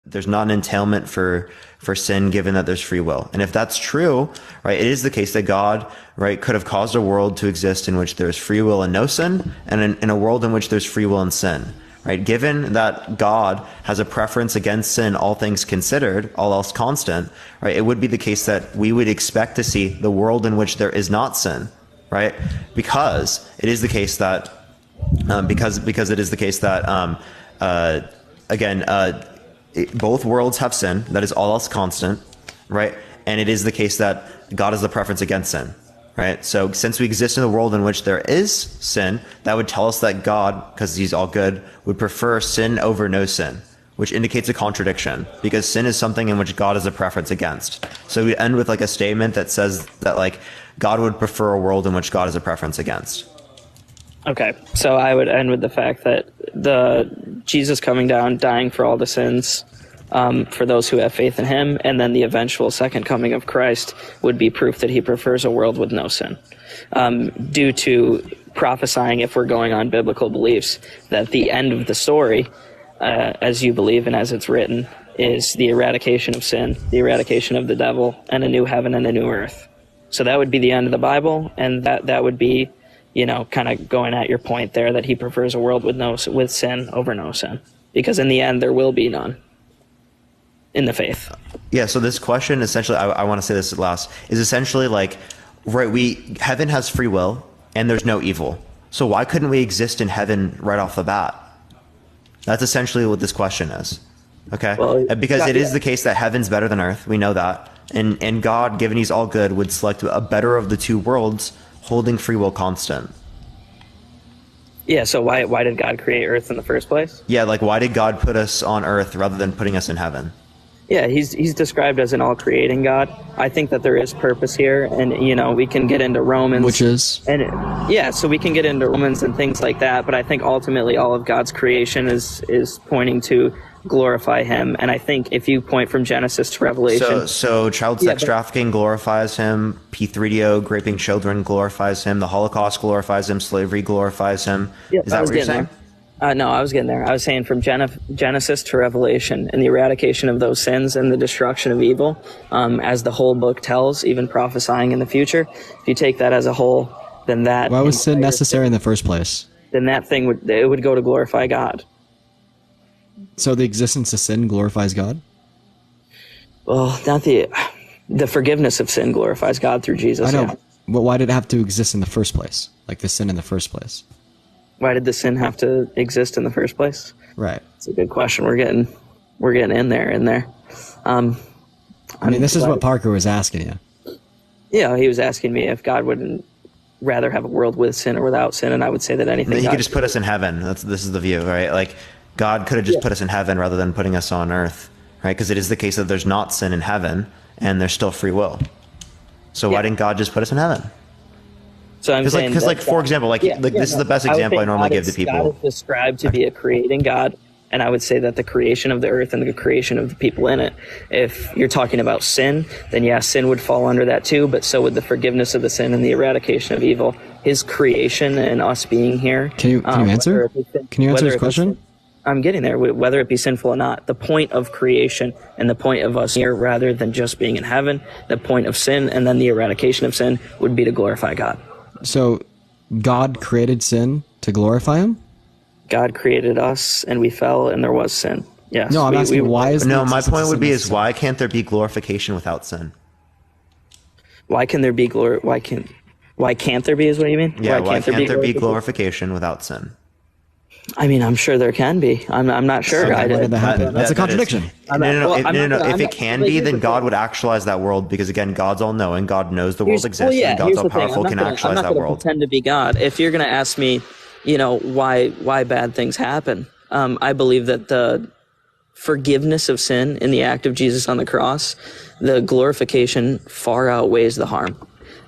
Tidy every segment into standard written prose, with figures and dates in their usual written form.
there's not an entailment for sin, given that there's free will. And if that's true, right, it is the case that God, right, could have caused a world to exist in which there's free will and no sin, and in a world in which there's free will and sin, right? Given that God has a preference against sin, all things considered, all else constant, right, it would be the case that we would expect to see the world in which there is not sin, right? Because it is the case that because it is the case that both worlds have sin, that is all else constant, right? And it is the case that God has the preference against sin, right? So since we exist in a world in which there is sin, that would tell us that God, because he's all good, would prefer sin over no sin, which indicates a contradiction, because sin is something in which God has a preference against. So we end with like a statement that says that like God would prefer a world in which God has a preference against. Okay, so I would end with the fact that the Jesus coming down, dying for all the sins, for those who have faith in him, and then the eventual second coming of Christ would be proof that he prefers a world with no sin. Due to prophesying, if we're going on biblical beliefs, that the end of the story, as you believe and as it's written, is the eradication of sin, the eradication of the devil, and a new heaven and a new earth. So that would be the end of the Bible, and that would be, you know, kind of going at your point there, that he prefers a world with sin over no sin, because in the end there will be none in the faith. Yeah. So this question, essentially, I want to say this at last, is essentially like, right? Heaven has free will, and there's no evil. So why couldn't we exist in heaven right off the bat? That's essentially what this question is. Okay. Well, because it is the case that heaven's better than earth. We know that, and God, given he's all good, would select a better of the two worlds, holding free will constant. Yeah, so why did God create Earth in the first place? Yeah, like why did God put us on Earth rather than putting us in heaven? Yeah, he's described as an all-creating God. I think that there is purpose here, and you know, we can get into Romans, so we can get into Romans and things like that. But I think ultimately all of God's creation is pointing to glorify him. And I think if you point from Genesis to Revelation, so child sex trafficking glorifies him, P3DO, raping children glorifies him, the Holocaust glorifies him, slavery glorifies him. Is that what you're saying? No, I was getting there. I was saying from Genesis to Revelation, and the eradication of those sins and the destruction of evil, as the whole book tells, even prophesying in the future. If you take that as a whole, then that... Why was sin necessary in the first place? Then that thing would go to glorify God. So the existence of sin glorifies God? Well, not the forgiveness of sin glorifies God through Jesus. I know, yeah. But why did it have to exist in the first place? Like the sin in the first place? Why did the sin have to exist in the first place? Right. It's a good question. We're getting in there. I mean, this is what Parker was asking you. Yeah, he was asking me if God wouldn't rather have a world with sin or without sin, and I would say that anything. He could just put us in heaven. This is the view, right? Like God could have just put us in heaven rather than putting us on earth, right? Because it is the case that there's not sin in heaven and there's still free will. So why didn't God just put us in heaven? So I'm saying, because for example, this is the best example I normally give to people. God is described to be a creating God, and I would say that the creation of the earth and the creation of the people in it. If you're talking about sin, then yeah, sin would fall under that too, but so would the forgiveness of the sin and the eradication of evil. His creation and us being here. Can you answer? Can you answer his question? I'm getting there, whether it be sinful or not. The point of creation and the point of us here, rather than just being in heaven, the point of sin and then the eradication of sin would be to glorify God. So God created sin to glorify him? God created us and we fell and there was sin. Yes. No, I'm asking why is no, my point would be is why can't there be glorification without sin? Why can there be why can't there be is what you mean? Yeah, why can't there be glorification without sin? I mean, I'm sure there can be. I'm not sure. Why did that happen? That's a contradiction. No. If it can be, then God would actualize that world, because again, God's all knowing. God knows the world exists, and God's all powerful, can actualize that world. I'm not going to pretend to be God. If you're going to ask me, you know, why bad things happen, I believe that the forgiveness of sin in the act of Jesus on the cross, the glorification far outweighs the harm.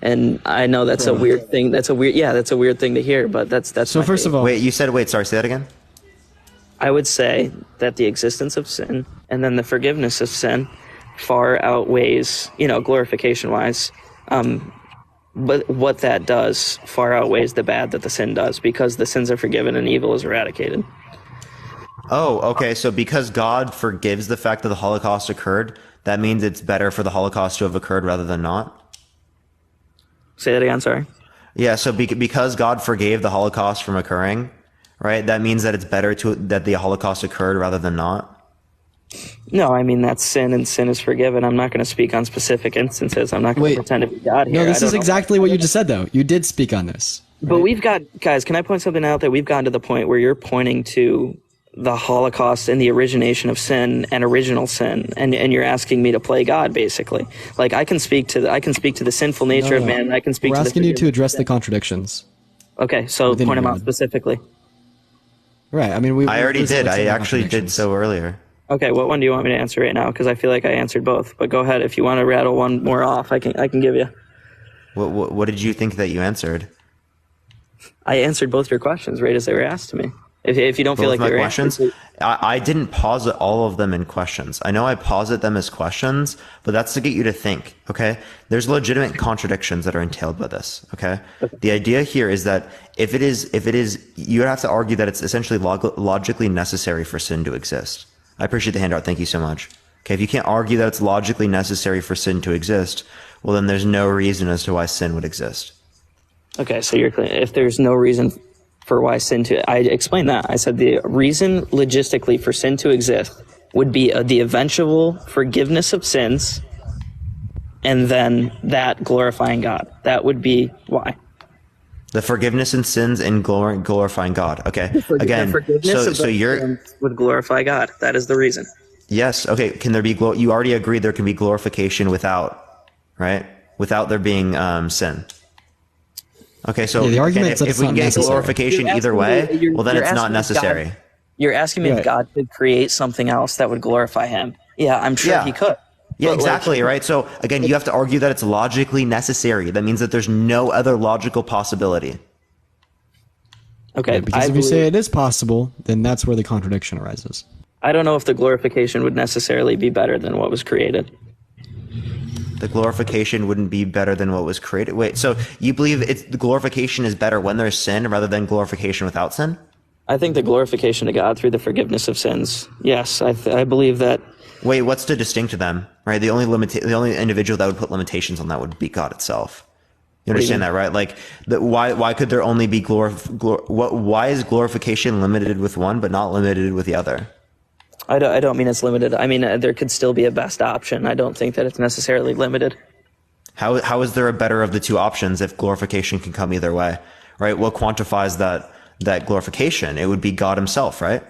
And I know that's a weird thing. That's a weird thing to hear, but that's so. First of all, sorry, say that again. I would say that the existence of sin and then the forgiveness of sin far outweighs, you know, glorification wise. But what that does far outweighs the bad that the sin does, because the sins are forgiven and evil is eradicated. Oh, okay. So because God forgives the fact that the Holocaust occurred, that means it's better for the Holocaust to have occurred rather than not? Say that again, sorry. Yeah, so because God forgave the Holocaust from occurring, right? That means that it's better that the Holocaust occurred rather than not. No, I mean, that's sin, and sin is forgiven. I'm not going to speak on specific instances. I'm not going to pretend to be God here. No, this is exactly what you just said, though. You did speak on this. Right? But we've got, guys, can I point something out? That we've gotten to the point where you're pointing to the Holocaust and the origination of sin and original sin, and you're asking me to play God, basically. Like, I can speak to the sinful nature of man. I can speak. We're to asking you to address the contradictions. Okay, so point them out specifically. Right. I mean, I already did. I actually did so earlier. Okay, what one do you want me to answer right now? Because I feel like I answered both. But go ahead. If you want to rattle one more off, I can give you. What did you think that you answered? I answered both your questions right as they were asked to me. If you don't feel like they were questions, I didn't posit all of them in questions. I know I posit them as questions, but that's to get you to think. Okay, there's legitimate contradictions that are entailed by this. Okay, the idea here is that if it is, you have to argue that it's essentially logically necessary for sin to exist. I appreciate the handout. Thank you so much. Okay, if you can't argue that it's logically necessary for sin to exist, well, then there's no reason as to why sin would exist. Okay, so if there's no reason for why sin to, I explained that. I said the reason logistically for sin to exist would be the eventual forgiveness of sins, and then that glorifying God. That would be why. The forgiveness in sins and glorifying God. Okay. Again, so you're would glorify God. That is the reason. Yes. Okay. Can there be you already agreed there can be glorification without, right? Without there being sin. Okay. So the argument if we can get glorification either way, well then it's not necessary. You're asking me if God could create something else that would glorify him. Yeah, I'm sure he could. Yeah, exactly, right? So, again, you have to argue that it's logically necessary. That means that there's no other logical possibility. Okay. Because if you say it is possible, then that's where the contradiction arises. I don't know if the glorification would necessarily be better than what was created. The glorification wouldn't be better than what was created? Wait, so you believe the glorification is better when there's sin rather than glorification without sin? I think the glorification of God through the forgiveness of sins. Yes, I believe that. Wait, what's to distinct them, right? The only individual that would put limitations on that would be God itself. You understand that, right? Like, why could there only be why is glorification limited with one but not limited with the other? I don't mean it's limited. I mean, there could still be a best option. I don't think that it's necessarily limited. How is there a better of the two options if glorification can come either way, right? What quantifies that glorification? It would be God himself, right?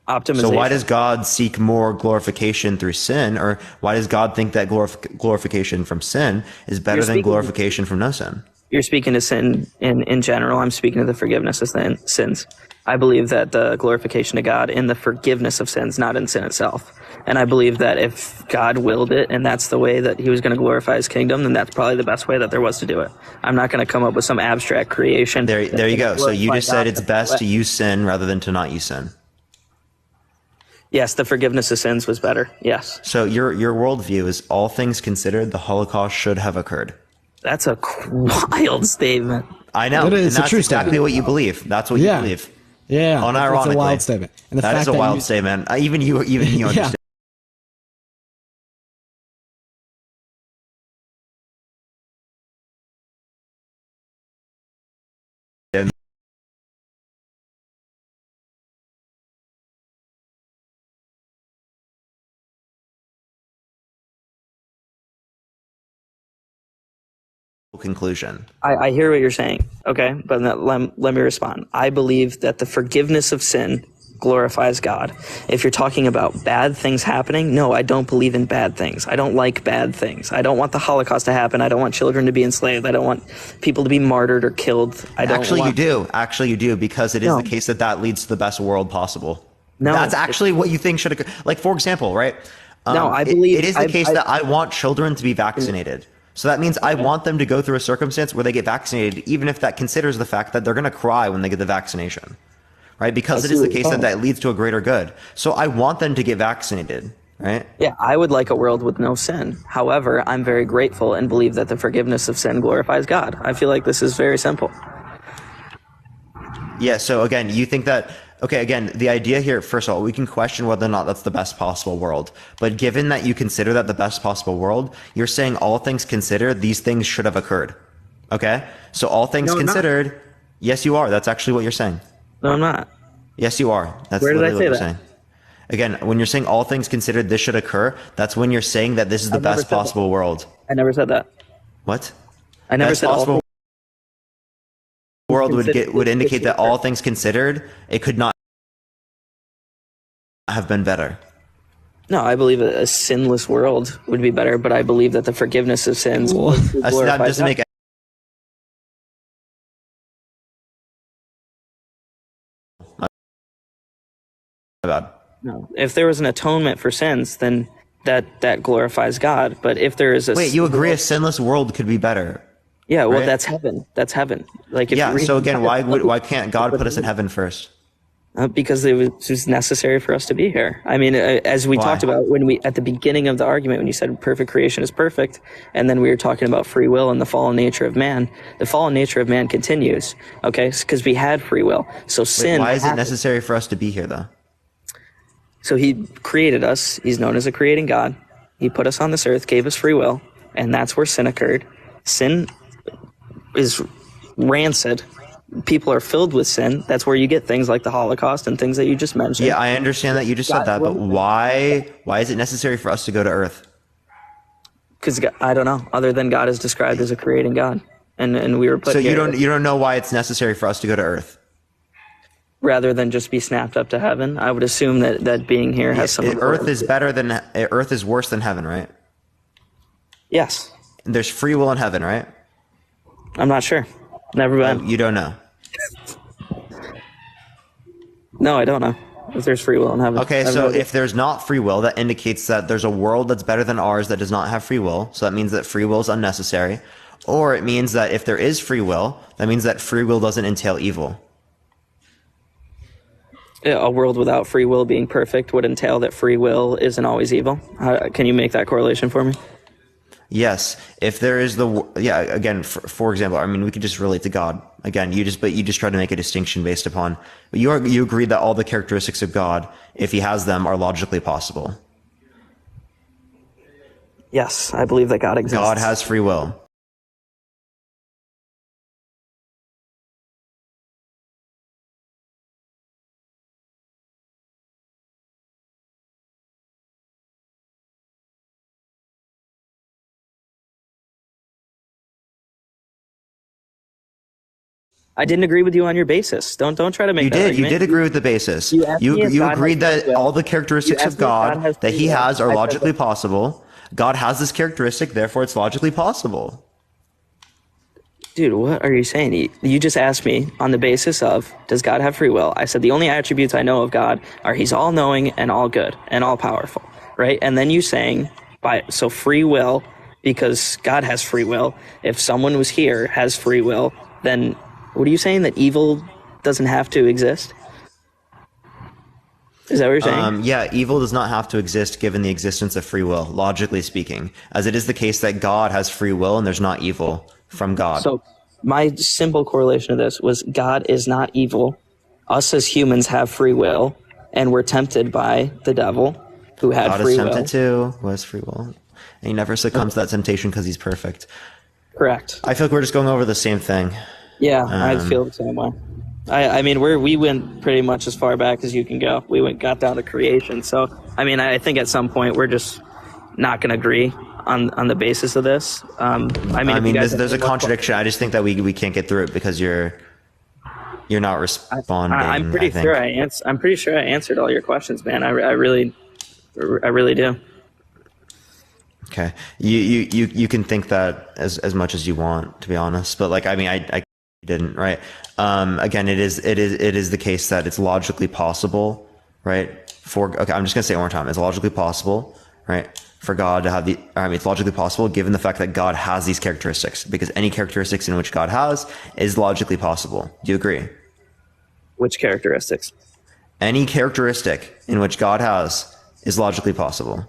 Optimization. So why does God seek more glorification through sin, or why does God think that glorification from sin is better than glorification from no sin? You're speaking to sin in general. I'm speaking to the forgiveness of sins. I believe that the glorification of God in the forgiveness of sins, not in sin itself. And I believe that if God willed it and that's the way that he was going to glorify his kingdom, then that's probably the best way that there was to do it. I'm not going to come up with some abstract creation. There you go. So you just said it's best to use sin rather than to not use sin. Yes, the forgiveness of sins was better. Yes. So your worldview is, all things considered, the Holocaust should have occurred. That's a wild statement. I know. It's that's a true exactly statement. what you believe. That's what you believe. Yeah. Unironically. It's a wild statement. And that is a wild statement. Even you understand. Conclusion. I hear what you're saying, okay? But let me respond. I believe that the forgiveness of sin glorifies God. If you're talking about bad things happening, no, I don't believe in bad things. I don't like bad things. I don't want the Holocaust to happen. I don't want children to be enslaved. I don't want people to be martyred or killed. Actually, you do, because it is the case that leads to the best world possible. No, that's actually what you think should occur. Like, for example, right? No, I believe it is the case that I want children to be vaccinated. So that means I want them to go through a circumstance where they get vaccinated, even if that considers the fact that they're going to cry when they get the vaccination, right? Because it is the case that leads to a greater good. So I want them to get vaccinated, right? Yeah, I would like a world with no sin. However, I'm very grateful and believe that the forgiveness of sin glorifies God. I feel like this is very simple. Yeah, so again, you think that, Okay, again, the idea here, first of all, we can question whether or not that's the best possible world. But given that you consider that the best possible world, you're saying all things considered, these things should have occurred. Okay? So all things No, I'm not. considered, yes, you are. That's actually what you're saying. No, I'm not. Yes, you are. That's Where did I literally say what you're that? saying. Again, when you're saying all things considered, this should occur, that's when you're saying that this is the I've never best said that. possible world. I never said that. What? I never Best said all possible things world would considered, indicate should that all occur. things considered, it could not have been better. No, I believe a sinless world would be better, but I believe that the forgiveness of sins That glorifies doesn't God. make bad. No. If there was an atonement for sins, then that glorifies God. But if there is a Wait, you agree a sinless world could be better? yeah, well, right? that's heaven. That's heaven. Like if Yeah. you read So again, the why can't God put us in heaven first? because it was necessary for us to be here. I mean, as we Why? talked about when we at the beginning of the argument, when you said perfect creation is perfect, and then we were talking about free will and the fallen nature of man. The fallen nature of man continues. Okay, because we had free will. So sin. Why is it happened. necessary for us to be here, though? So he created us. He's known as a creating God. He put us on this earth, gave us free will, and that's where sin occurred. Sin is rancid. People are filled with sin. That's where you get things like the Holocaust and things that you just mentioned. Yeah, I understand that you just said that, but why is it necessary for us to go to Earth? Because I don't know. Other than God is described as a creating God, and we were put So here you don't know why it's necessary for us to go to Earth? rather than just be snapped up to heaven. I would assume that being here has some. Earth is Earth is worse than heaven, right? Yes. There's free will in heaven, right? I'm not sure. Never been. You don't know. No, I don't know if there's free will in heaven. Okay, I've so no idea. if there's not free will, that indicates that there's a world that's better than ours that does not have free will. So that means that free will is unnecessary. Or it means that if there is free will, that means that free will doesn't entail evil. A world without free will being perfect would entail that free will isn't always evil. Can you make that correlation for me? Yes, if there is again, for example, I mean, we could just relate to God. Again, you just try to make a distinction based upon, but you agree that all the characteristics of God, if he has them, are logically possible. Yes, I believe that God exists. God has free will. I didn't agree with you on your basis. Don't try to make that You argument. did agree with the basis. You asked me if You God agreed has that free will. all the characteristics You of asked me if God God has that free he will. has are I said logically that. possible. God has this characteristic, therefore it's logically possible. Dude, what are you saying? You just asked me on the basis of, does God have free will? I said the only attributes I know of God are he's all-knowing and all-good and all-powerful, right? And then you saying, so free will, because God has free will. If someone was here, has free will, then what are you saying, that evil doesn't have to exist? Is that what you're saying? Yeah, evil does not have to exist given the existence of free will, logically speaking, as it is the case that God has free will and there's not evil from God. So my simple correlation of this was God is not evil. Us as humans have free will, and we're tempted by the devil, who had God free is will. tempted too, who has free will. And he never succumbs to that temptation because he's perfect. Correct. I feel like we're just going over the same thing. Yeah, I feel the same way. I mean, we went pretty much as far back as you can go. We got down to creation. So, I mean, I think at some point we're just not going to agree on the basis of this. I mean, there's a contradiction. I just think that we can't get through it because you're not responding. I'm pretty sure I answered all your questions, man. I really do. Okay, you can think that as much as you want, to be honest. But like, I mean, I didn't, right? Again, it is the case that it's logically possible, right? Okay, I'm just gonna say it one more time. It's logically possible, right, for God to have it's logically possible given the fact that God has these characteristics, because any characteristics in which God has is logically possible. Do you agree? Which characteristics? Any characteristic in which God has is logically possible.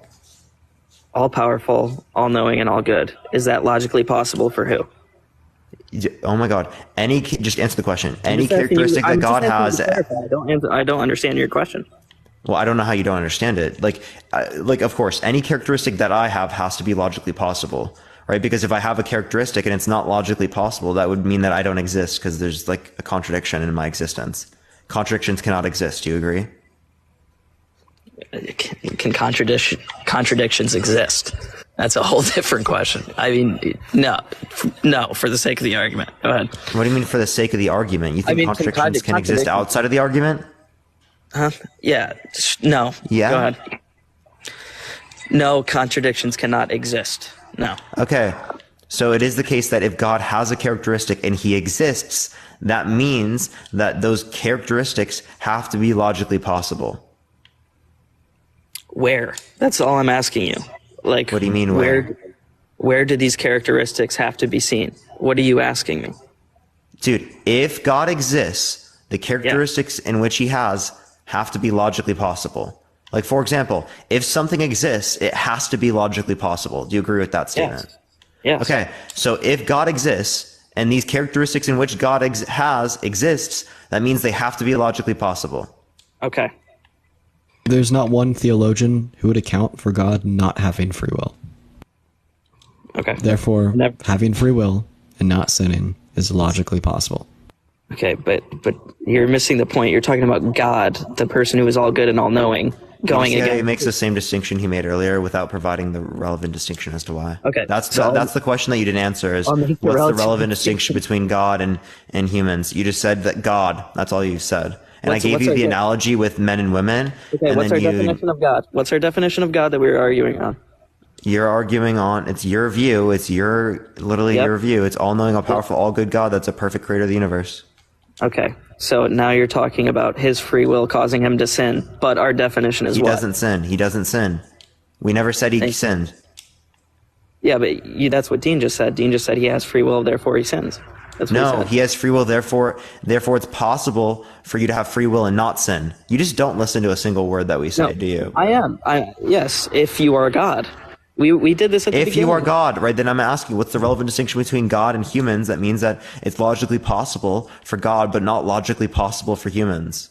All powerful, all knowing, and all good. Is that logically possible for who? Oh my God. Just answer the question. I'm Any just asking you- characteristic that I'm just God asking you has. to clarify. I don't understand your question. Well, I don't know how you don't understand it. Like, of course, any characteristic that I have has to be logically possible, right? Because if I have a characteristic and it's not logically possible, that would mean that I don't exist because there's like a contradiction in my existence. Contradictions cannot exist. Do you agree? Can contradictions exist? That's a whole different question. I mean, no, for the sake of the argument. Go ahead. What do you mean for the sake of the argument? You think contradictions can exist outside of the argument? Huh? Yeah. No. Yeah? Go ahead. No, contradictions cannot exist. No. Okay. So it is the case that if God has a characteristic and he exists, that means that those characteristics have to be logically possible. Where? That's all I'm asking you. Like, What do you mean where? Where do these characteristics have to be seen? What are you asking me? Dude, if God exists, the characteristics in which he has have to be logically possible. Like, for example, if something exists, it has to be logically possible. Do you agree with that statement? Yes. Okay, so if God exists and these characteristics in which God exists, that means they have to be logically possible. Okay. There's not one theologian who would account for God not having free will. Okay. Therefore, having free will and not sinning is logically possible. Okay, but you're missing the point. You're talking about God, the person who is all good and all knowing, going again. He makes the same distinction he made earlier without providing the relevant distinction as to why. Okay, That's the question that you didn't answer is what's the relevant distinction between God and humans? You just said that God, that's all you said. And I gave you the analogy with men and women. Okay, what's our definition of God? What's our definition of God that we're arguing on? You're arguing on, it's your view, it's your view. It's all-knowing, all-powerful, all-good God that's a perfect creator of the universe. Okay, so now you're talking about his free will causing him to sin, but our definition is what? He doesn't sin. We never said he sinned. Yeah, but that's what Dean just said. Dean just said he has free will, therefore he sins. That's what he has free will, therefore it's possible for you to have free will and not sin. You just don't listen to a single word that we say, do you? I am. Yes, if you are God. We did this at the beginning. If you are God, right, then I'm asking, what's the relevant distinction between God and humans? That means that it's logically possible for God, but not logically possible for humans.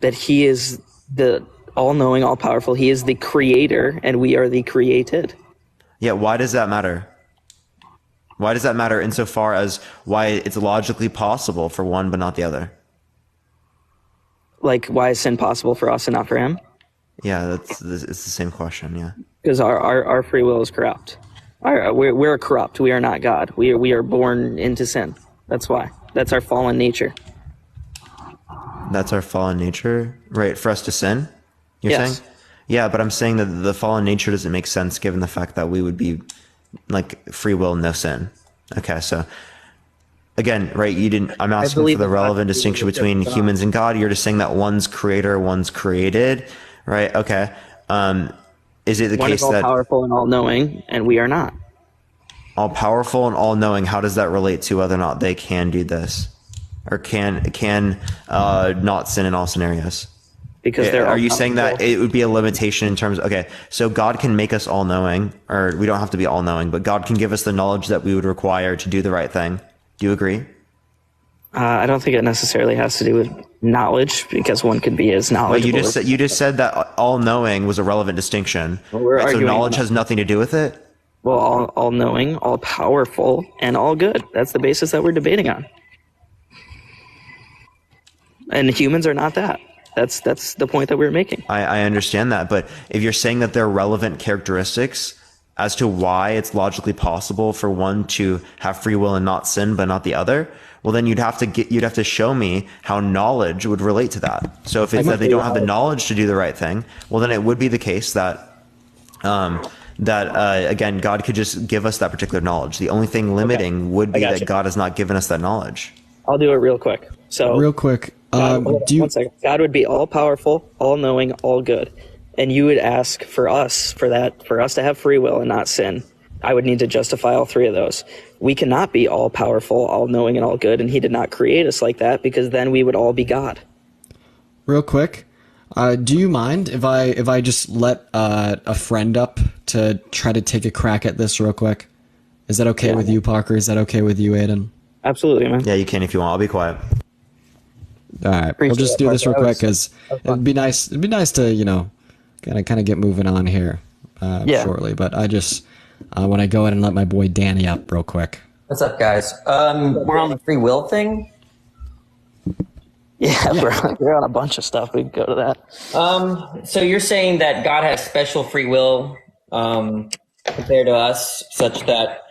That he is the all-knowing, all-powerful. He is the creator, and we are the created. Yeah, why does that matter? Why does that matter insofar as why it's logically possible for one but not the other? Like, why is sin possible for us and not for him? Yeah, it's the same question, yeah. Because our free will is corrupt. We're corrupt. We are not God. We are born into sin. That's why. That's our fallen nature. That's our fallen nature? Right, for us to sin? You're saying? Yeah, but I'm saying that the fallen nature doesn't make sense given the fact that we would be like free will, no sin. Okay, so again, right, I'm asking for the relevant distinction between humans and God. You're just saying that one's creator, one's created, right? Okay. Is it the case that one is all powerful and all knowing, and we are not? All powerful and all knowing, how does that relate to whether or not they can do this? Or can not sin in all scenarios? Because are you saying that it would be a limitation in terms of, okay, so God can make us all knowing, or we don't have to be all knowing, but God can give us the knowledge that we would require to do the right thing. Do you agree? I don't think it necessarily has to do with knowledge, because one could be as knowledgeable. Well, you just said that all knowing was a relevant distinction. Well, right? So knowledge has nothing to do with it? Well, all knowing, all powerful, and all good. That's the basis that we're debating on. And humans are not that. That's the point that we're making. I understand that, but if you're saying that there are relevant characteristics as to why it's logically possible for one to have free will and not sin, but not the other, well, then you'd have to show me how knowledge would relate to that. So if it's that they don't have the knowledge to do the right thing, well, then it would be the case that again, God could just give us that particular knowledge. The only thing limiting would be that God has not given us that knowledge. I'll do it real quick. So real quick. One second. God would be all powerful, all knowing, all good. And you would ask for us to have free will and not sin. I would need to justify all three of those. We cannot be all powerful, all knowing, and all good, and he did not create us like that, because then we would all be God. Real quick, do you mind if I just let a friend up to try to take a crack at this real quick? Is that okay with you, Parker? Is that okay with you, Aiden? Absolutely, man. Yeah, you can if you want. I'll be quiet. All right, we'll Appreciate just it, do this real Parker. quick because it'd be nice. It'd be nice to kind of get moving on here shortly. But I just want to go ahead and let my boy Danny up real quick. What's up, guys? We're on the free will thing. Yeah, we're on a bunch of stuff. We can go to that. So you're saying that God has special free will compared to us, such that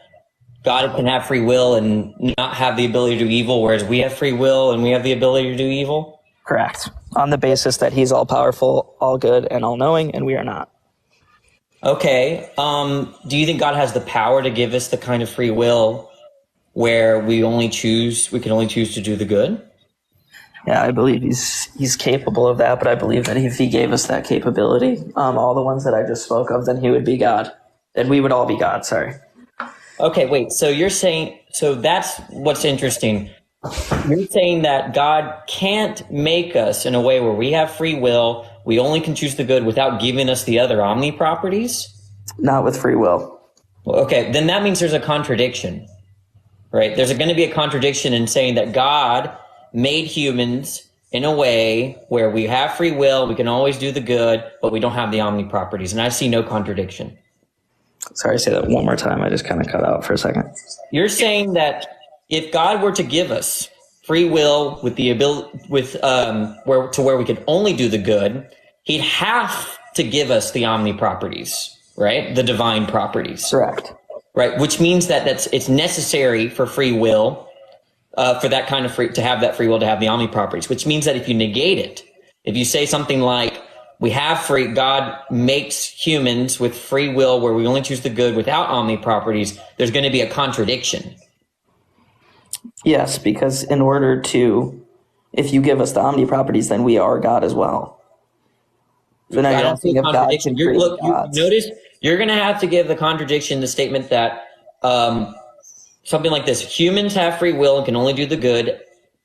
God can have free will and not have the ability to do evil, whereas we have free will and we have the ability to do evil? Correct. On the basis that he's all powerful, all good, and all knowing, and we are not. Okay. Do you think God has the power to give us the kind of free will where we can only choose to do the good? Yeah, I believe he's capable of that, but I believe that if he gave us that capability, all the ones that I just spoke of, then he would be God. And we would all be God, sorry. Okay, wait. So you're saying, so that's what's interesting. You're saying that God can't make us in a way where we have free will, we only can choose the good without giving us the other omni properties? Not with free will. Well, okay, then that means there's a contradiction, right? There's going to be a contradiction in saying that God made humans in a way where we have free will, we can always do the good, but we don't have the omni properties. And I see no contradiction. Sorry, say that one more time. I just kind of cut out for a second. You're saying that if God were to give us free will with the ability, where we could only do the good, he'd have to give us the omni properties, right? The divine properties. Correct. Right, which means that it's necessary for free will, for that kind of to have that free will to have the omni properties, which means that if you negate it, if you say something like, God makes humans with free will where we only choose the good without omni properties, there's going to be a contradiction. Yes, because if you give us the omni properties, then we are God as well. So now I you're don't see asking a if God contradiction. can create gods. Notice you're going to have to give the contradiction, the statement that something like this: humans have free will and can only do the good.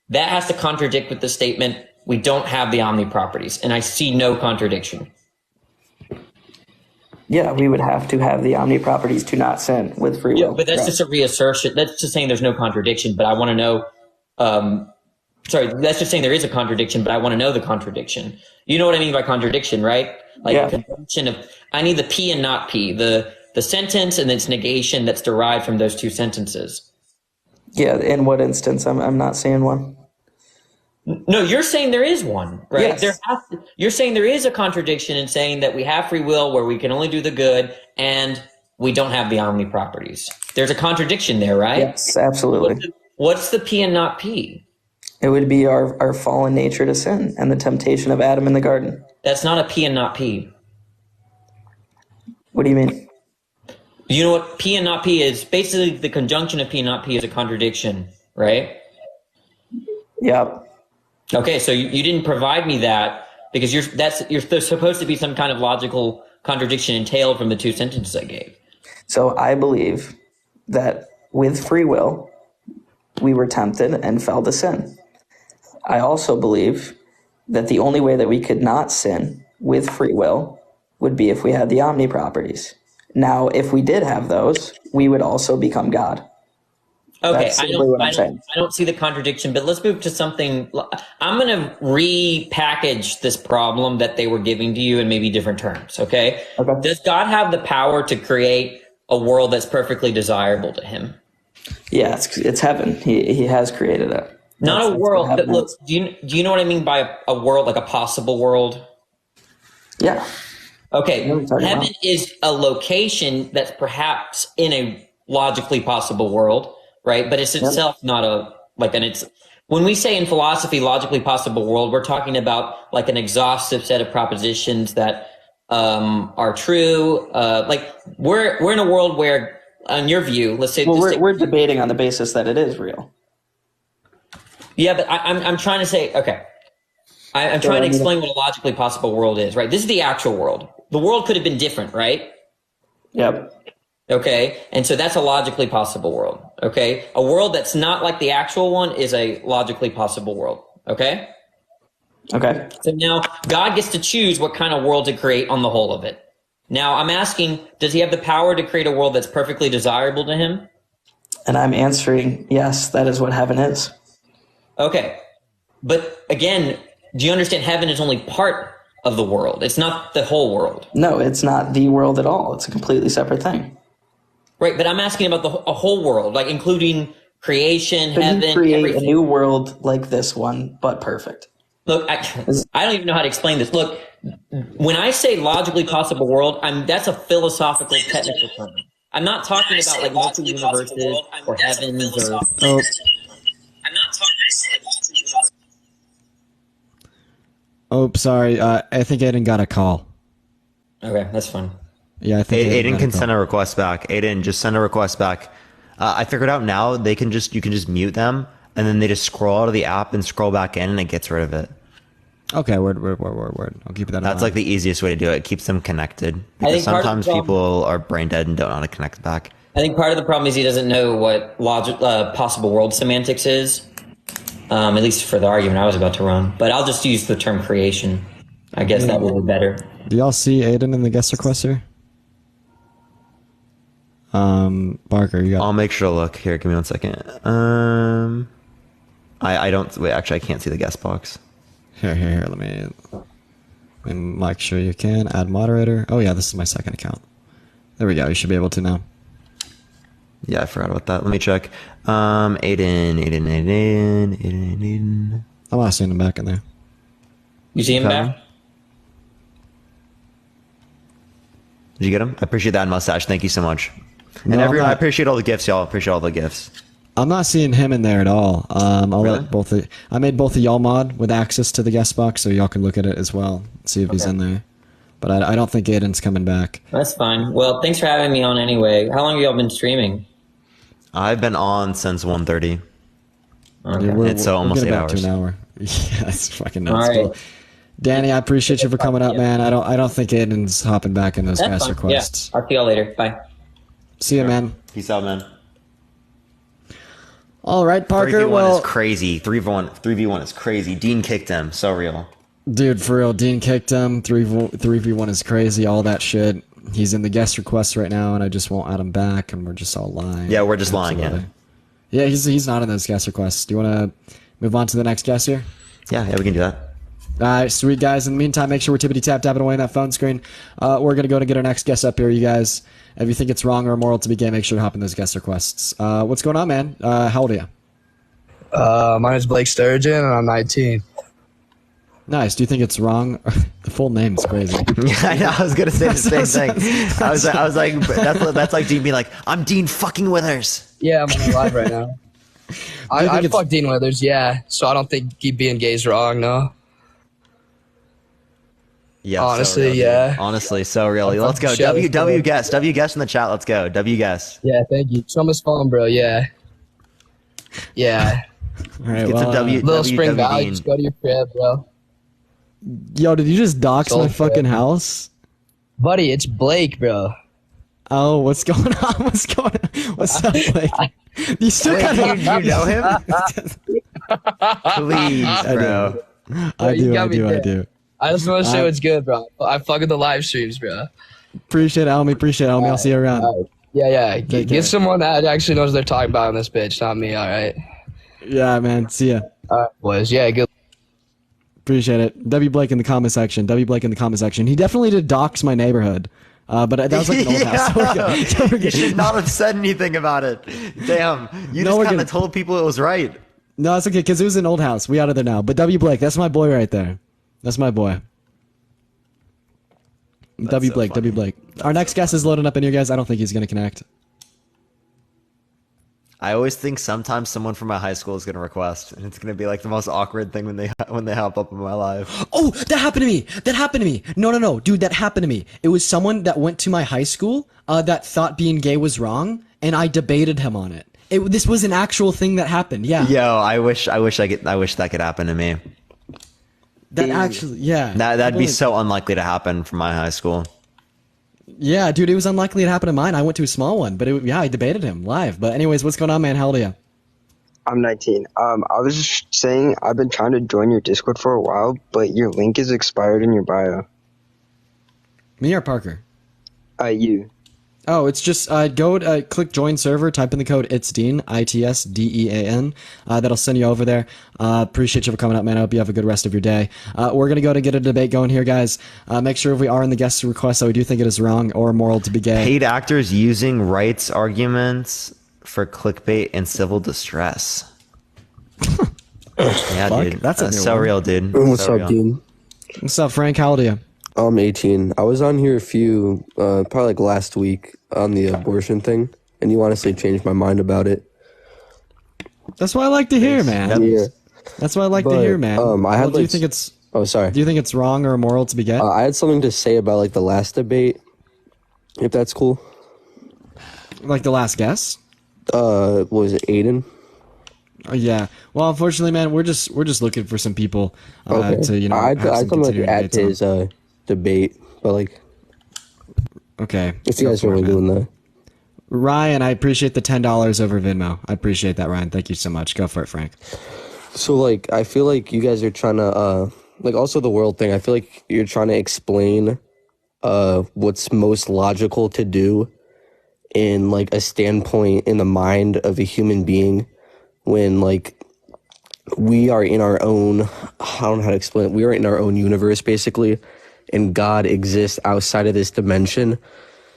That has to contradict with the statement, we don't have the omni properties, and I see no contradiction. Yeah, we would have to have the omni properties to not sin with free will. But that's just a reassertion. That's just saying there's no contradiction, but I want to know. That's just saying there is a contradiction, but I want to know the contradiction. You know what I mean by contradiction, right? Like a conjunction of, I need the P and not P, the sentence and its negation that's derived from those two sentences. Yeah, in what instance? I'm not seeing one. No, you're saying there is one, right? Yes. You're saying there is a contradiction in saying that we have free will where we can only do the good and we don't have the omni properties. There's a contradiction there, right? Yes, absolutely. What's the P and not P? It would be our fallen nature to sin and the temptation of Adam in the garden. That's not a P and not P. What do you mean? You know what P and not P is? Basically, the conjunction of P and not P is a contradiction, right? Yep. Okay, so you didn't provide me that because there's supposed to be some kind of logical contradiction entailed from the two sentences I gave. So I believe that with free will, we were tempted and fell to sin. I also believe that the only way that we could not sin with free will would be if we had the omni properties. Now, if we did have those, we would also become God. Okay, That's simply what I'm saying. I don't see the contradiction, but let's move to something. I'm going to repackage this problem that they were giving to you in maybe different terms, okay? Does God have the power to create a world that's perfectly desirable to him? Yeah, it's heaven. He has created it. Not a world that looks. Do you know what I mean by a world, like a possible world? Yeah. Okay, heaven is a location that's perhaps in a logically possible world, right? But it's itself not when we say in philosophy, logically possible world, we're talking about like an exhaustive set of propositions that are true. Like we're in a world where, on your view, let's say, we're debating on the basis that it is real. Yeah, but I'm trying to say, okay, I'm trying to explain what a logically possible world is, right? This is the actual world. The world could have been different, right? Yep. Okay, and so that's a logically possible world, okay? A world that's not like the actual one is a logically possible world, okay? Okay. So now God gets to choose what kind of world to create on the whole of it. Now I'm asking, does he have the power to create a world that's perfectly desirable to him? And I'm answering, yes, that is what heaven is. Okay. But again, do you understand heaven is only part of the world? It's not the whole world. No, it's not the world at all. It's a completely separate thing. Right, but I'm asking about a whole world, like including creation, But heaven, you create everything. a new world like this one, but perfect. Look, I don't even know how to explain this. Look, when I say logically possible world, that's a philosophical, technical term. I'm not talking about like multi-universes or heavens or... Oh. I'm not talking about... Oh, sorry. I think Aiden got a call. Okay, that's fine. Yeah, I think Aiden can send a request back. Aiden, just send a request back. I figured out now you can just mute them, and then they just scroll out of the app and scroll back in, and it gets rid of it. Okay, word. I'll keep that in mind. That's like the easiest way to do it. It keeps them connected. Because sometimes people are brain dead and don't know how to connect back. I think part of the problem is he doesn't know what possible world semantics is, at least for the argument I was about to run. But I'll just use the term creation. I guess that will be better. Do y'all see Aiden in the guest request here? Barker, you got... I'll make sure to look. Here, give me 1 second. I don't... Wait, actually, I can't see the guest box. Here. Let me make sure you can. Add moderator. Oh, yeah, this is my second account. There we go. You should be able to now. Yeah, I forgot about that. Let me check. Aiden. I'm not seeing him back in there. You see him back? Did you get him? I appreciate that mustache. Thank you so much. And No, everyone, I appreciate all the gifts, y'all. Appreciate all the gifts. I'm not seeing him in there at all. I'll Really? let both. I made both of y'all mod with access to the guest box, so y'all can look at it as well. See if he's in there. But I don't think Aiden's coming back. That's fine. Well, thanks for having me on anyway. How long have y'all been streaming? I've been on since 1:30. Okay. It's almost 8 hours. To an hour. Yeah, that's fucking nuts. All right. Cool. Danny, I appreciate you for coming up, man. I don't think Aiden's hopping back in those That's guest fine. requests. Yeah. I'll see y'all later. Bye. See you, man. Peace out, man. All right, Parker. 3v1 Well, is crazy. 3v1 is crazy. Dean kicked him. So real. dude, for real, Dean kicked him. 3v1 is crazy. All that shit. He's in the guest request right now, and I just won't add him back, and we're just all lying. Yeah, we're just lying. Yeah, he's not in those guest requests. Do you want to move on to the next guest here? Yeah, we can do that. All right, sweet guys. In the meantime, make sure we're tapping away on that phone screen. We're gonna go and get our next guest up here, you guys. If you think it's wrong or immoral to be gay, make sure to hop in those guest requests. What's going on, man? How old are you? My name is Blake Sturgeon, and I'm 19. Nice. Do you think it's wrong? The full name is crazy. I know. I was gonna say the same thing. I was like, that's like Dean being like, I'm Dean fucking Withers. Yeah, I'm on live right now. I fuck Dean Withers, yeah. So I don't think being gay is wrong, no. Yeah, honestly, so real, yeah. Honestly, so really. Let's go. W guess in the chat. Let's go. W guess. Yeah, thank you. Show me his phone, bro. Yeah. Yeah. All right, Get some Little Spring Valley. Just go to your crib, bro. Yo, did you just dox Soul my crib. fucking house? Buddy, it's Blake, bro. Oh, what's going on? What's up, Blake? You still got you know him? Please, bro. I do. I just want to say what's good, bro. I fucking the live streams, bro. Appreciate it, homie. I'll see you around. Yeah. Get someone that actually knows what they're talking about in this bitch, not me, all right? Yeah, man. See ya. All right, boys. Yeah, good. Appreciate it. W Blake in the comment section. He definitely did dox my neighborhood. But that was like an old house. So You should not have said anything about it. Damn. You just kind of told people it was right. No, it's okay, because it was an old house. We out of there now. But W Blake, that's my boy right there. That's my boy. W Blake. Our next guest is loading up in here, guys. I don't think he's going to connect. I always think sometimes someone from my high school is going to request, and it's going to be like the most awkward thing when they hop up in my live. Oh, that happened to me. No, dude, that happened to me. It was someone that went to my high school that thought being gay was wrong, and I debated him on it. This was an actual thing that happened. Yeah. Yo, I wish that could happen to me. That'd be so unlikely to happen from my high school. Yeah, dude, it was unlikely to happen to mine. I went to a small one, but I debated him live. But anyways, what's going on, man? How old are you? I'm 19. I was just saying I've been trying to join your Discord for a while, but your link is expired in your bio. Me or Parker? You. Oh, it's just go click join server, type in the code ITSDEAN, ITSDEAN. That'll send you over there. Appreciate you for coming up, man. I hope you have a good rest of your day. We're going to go to get a debate going here, guys. Make sure if we are in the guest request that we do think it is wrong or immoral to be gay. Paid actors using rights arguments for clickbait and civil distress. Yeah, Fuck, dude. that's so real, dude. What's So up, real. dude? What's up, Frank? How old are you? I'm 18. I was on here a few, probably like last week on the abortion thing, and you honestly changed my mind about it. That's what I like to hear, man. Yeah. That's what I like to hear, man. I had do you like, think it's? Oh, sorry. Do you think it's wrong or immoral to be gay? I had something to say about like the last debate, if that's cool. Like the last guess? What was it, Aiden? Yeah. Well, unfortunately, man, we're just looking for some people Okay. to I'd have some come like continuing at debates his on. debate, but like Okay. if you Go guys for are it, really man. doing that. Ryan, I appreciate the $10 over Venmo. I appreciate that, Ryan. Thank you so much. Go for it, Frank. So like I feel like you guys are trying to like also the world thing. I feel like you're trying to explain what's most logical to do in like a standpoint in the mind of a human being when like we are in our own, I don't know how to explain it. We are in our own universe basically, and God exists outside of this dimension.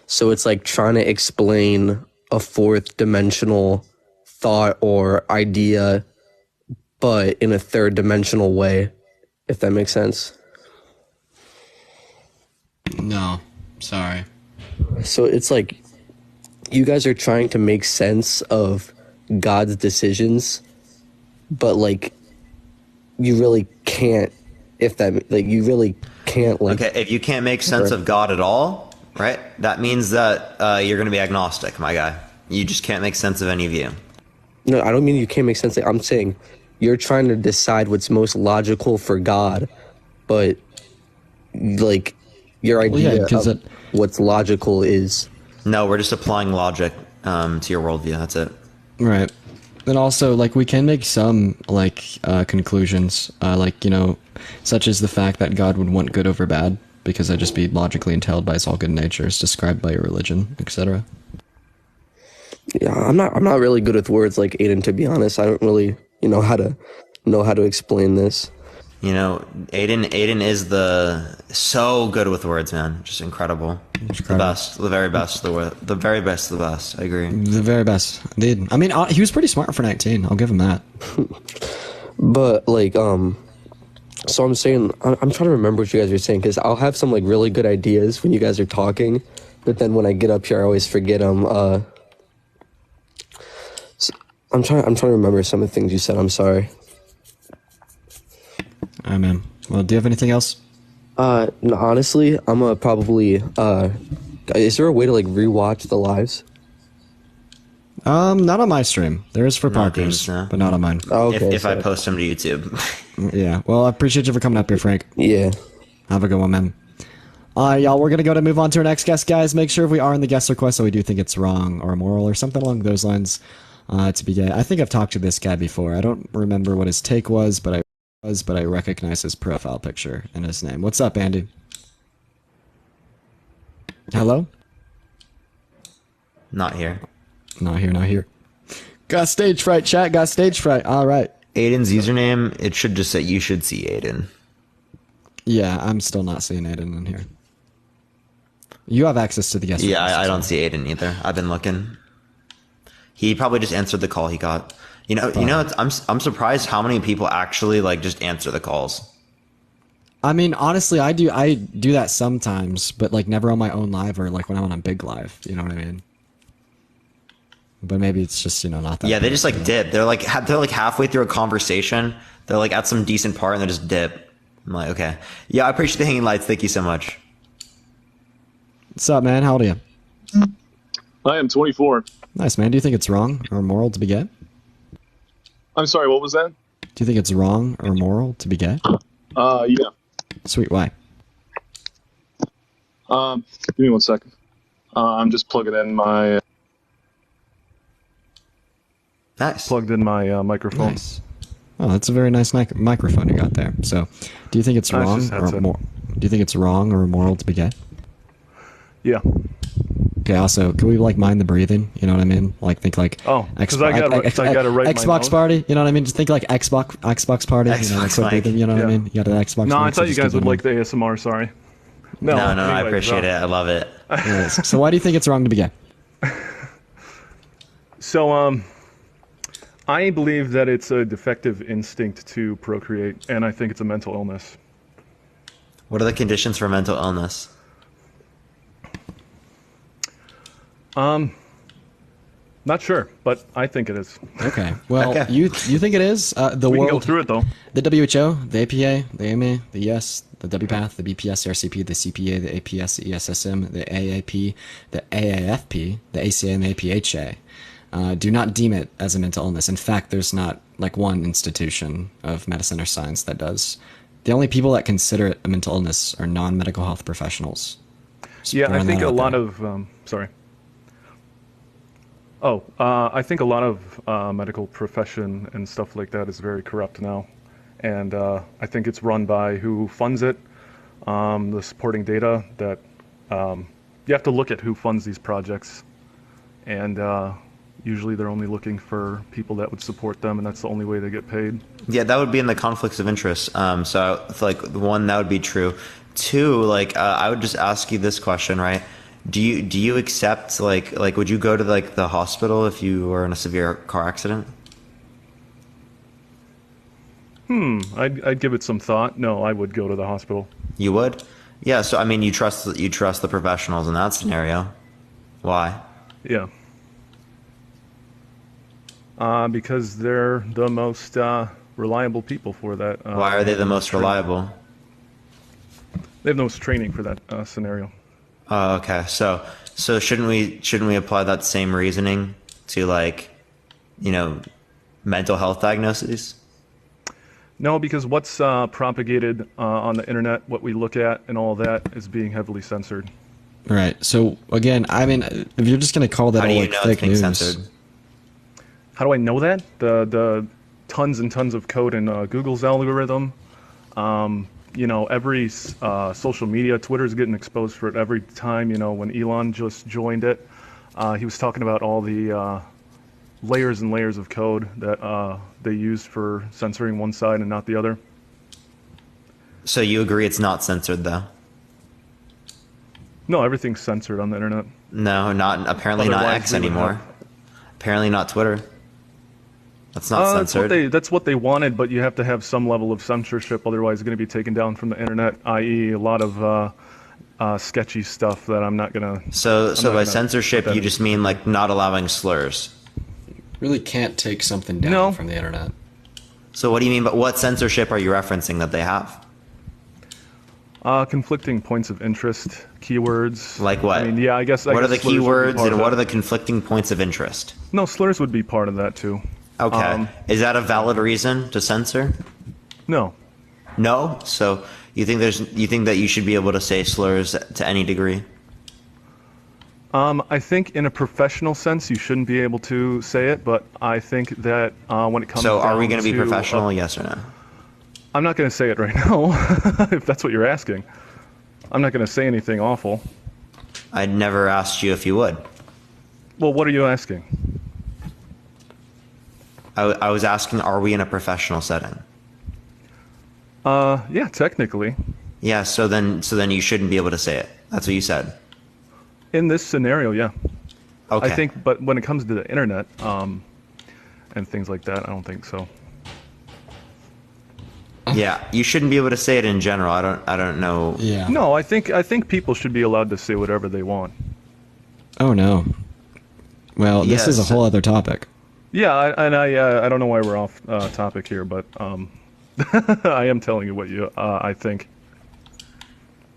So it's like trying to explain a fourth dimensional thought or idea, but in a third dimensional way, if that makes sense. No. Sorry. So it's like you guys are trying to make sense of God's decisions, but like you really can't, if that, like you really can't like. Okay, if you can't make sense of God at all, right, that means that you're going to be agnostic, my guy. You just can't make sense of any view. No, I don't mean you can't make sense. I'm saying you're trying to decide what's most logical for God, but like your idea of what's logical is. No, we're just applying logic to your worldview. That's it. Right. And also, like, we can make some, like, conclusions, like, such as the fact that God would want good over bad, because that'd just be logically entailed by his all good nature, as described by your religion, etc. Yeah, I'm not really good with words like Aiden, to be honest. I don't really how to explain this. Aiden is so good with words, man. Just incredible. The best, the very best, the very best of the best. I agree. The very best, indeed. I mean, he was pretty smart for 19. I'll give him that. But like, so I'm saying, I'm trying to remember what you guys are saying, because I'll have some like really good ideas when you guys are talking, but then when I get up here, I always forget them. I'm trying to remember some of the things you said. I'm sorry. All right, man. Well, do you have anything else? No, honestly, I'm gonna probably. Is there a way to like rewatch the lives? Not on my stream. There is for Parker's, no. but not on mine. Oh, okay. If I post them to YouTube. Yeah. Well, I appreciate you for coming up here, Frank. Yeah. Have a good one, man. Y'all, we're gonna move on to our next guest, guys. Make sure if we are in the guest request that we do think it's wrong or immoral or something along those lines to be gay. I think I've talked to this guy before. I don't remember what his take was, but I recognize his profile picture and his name. What's up, Andy? Hello? Not here. Not here. Got stage fright, chat. Got stage fright. All right. Aiden's username, it should just say you should see Aiden. Yeah, I'm still not seeing Aiden in here. You have access to the guest Yeah, request, I don't see Aiden either. I've been looking. He probably just answered the call he got. I'm surprised how many people actually like just answer the calls. I mean, honestly, I do that sometimes, but like never on my own live or like when I'm on a big live. You know what I mean? But maybe it's just not that. Yeah, they just like dip. They're like halfway through a conversation. They're like at some decent part and they just dip. I'm like, okay, yeah, I appreciate the hanging lights. Thank you so much. What's up, man? How old are you? I am 24. Nice, man. Do you think it's wrong or immoral to be gay? I'm sorry, what was that? Do you think it's wrong or immoral to be gay? Yeah. Sweet. Why? Give me 1 second. I'm just plugging in my. Nice. Plugged in my microphone. Nice. Oh, that's a very nice microphone you got there. So, do you think it's wrong or immoral? Do you think it's wrong or immoral to be gay? Yeah. Okay. Also, can we like mind the breathing? You know what I mean? Like think like because I got to write Xbox party. You know what I mean? Just think like Xbox party. You know, like breathing. You know what I mean? You got an Xbox. No, mic, I thought you guys would one. like the ASMR. Sorry. No, I appreciate it. I love it. Anyways, so why do you think it's wrong to be gay? So, I believe that it's a defective instinct to procreate, and I think it's a mental illness. What are the conditions for mental illness? Not sure, but I think it is. Okay. Well, you think it is? The we world, can go through it though. The WHO, the APA, the AMA, the ES, the WPATH, the BPS, the RCP, the CPA, the APS, the ESSM, the AAP, the AAFP, the ACA, and the APHA do not deem it as a mental illness. In fact, there's not like one institution of medicine or science that does. The only people that consider it a mental illness are non-medical health professionals. Yeah, I think a lot of sorry. I think a lot of medical profession and stuff like that is very corrupt now. And I think it's run by who funds it, the supporting data that you have to look at who funds these projects. And usually they're only looking for people that would support them, and that's the only way they get paid. Yeah, that would be in the conflicts of interest. So like one, that would be true. Two, like I would just ask you this question, right? Do you accept like would you go to like the hospital if you were in a severe car accident? I'd give it some thought. No, I would go to the hospital. You would? Yeah. So I mean, you trust the professionals in that scenario. Why? Yeah. Because they're the most reliable people for that. Why are they the most reliable? They have the most training for that scenario. Oh, okay. So shouldn't we apply that same reasoning to like, mental health diagnoses? No, because what's propagated on the internet, what we look at, and all that is being heavily censored. Right. So again, I mean, if you're just going to call that all like fake news. Censored? How do I know that? The tons and tons of code in Google's algorithm. Every social media, Twitter's getting exposed for it every time. When Elon just joined it, he was talking about all the layers and layers of code that they used for censoring one side and not the other. So you agree it's not censored, though? No, everything's censored on the internet. No, apparently not X anymore. Apparently not Twitter. That's not censored. That's what they wanted, but you have to have some level of censorship, otherwise it's going to be taken down from the internet, i.e. a lot of sketchy stuff that I'm not going to... So by censorship, you just mean like not allowing slurs? Really can't take something down from the internet. So what do you mean, but what censorship are you referencing that they have? Conflicting points of interest, keywords. Like what? I mean, yeah, I guess... What are the keywords and what are the conflicting points of interest? No, slurs would be part of that too. Okay. Is that a valid reason to censor? No. No? So you think that you should be able to say slurs to any degree? I think in a professional sense you shouldn't be able to say it, but I think that when it comes So are we going to be professional, yes or no? I'm not going to say it right now, if that's what you're asking. I'm not going to say anything awful. I never asked you if you would. Well, what are you asking? I was asking, are we in a professional setting? Yeah, technically. Yeah, so then you shouldn't be able to say it. That's what you said. In this scenario, yeah. Okay. I think, but when it comes to the internet and things like that, I don't think so. Yeah, you shouldn't be able to say it in general. I don't know. Yeah. No, I think people should be allowed to say whatever they want. Oh no. Well, this is a whole other topic. Yeah, I don't know why we're off topic here, but I am telling you what I think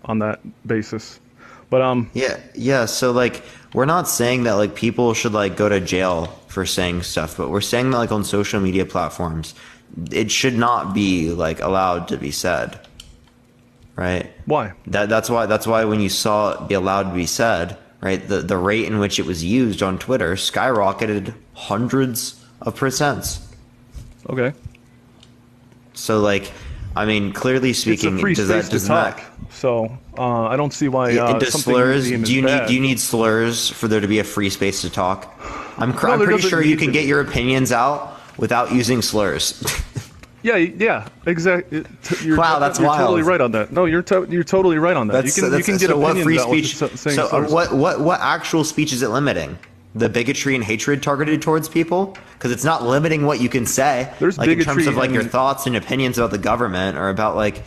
on that basis. But yeah. So like, we're not saying that like people should like go to jail for saying stuff, but we're saying that like on social media platforms, it should not be like allowed to be said, right? Why? That's why when you saw it be allowed to be said, right, the rate in which it was used on Twitter skyrocketed hundreds of %. Okay. So like, I mean, clearly speaking, it's a free does space that does to talk. that So I don't see why does something slurs? you deem Do you is need bad. do you need slurs for there to be a free space to talk? I'm there pretty doesn't sure you need can to get be. your opinions out without using slurs. Yeah, exactly. Wow, that's you're wild. Totally right on that. No, you're totally right on that. You can get so what opinions free out with speech? saying So slurs. what actual speech is it limiting? The bigotry and hatred targeted towards people? Because it's not limiting what you can say. There's like in terms bigotry of like your and- thoughts and opinions about the government or about like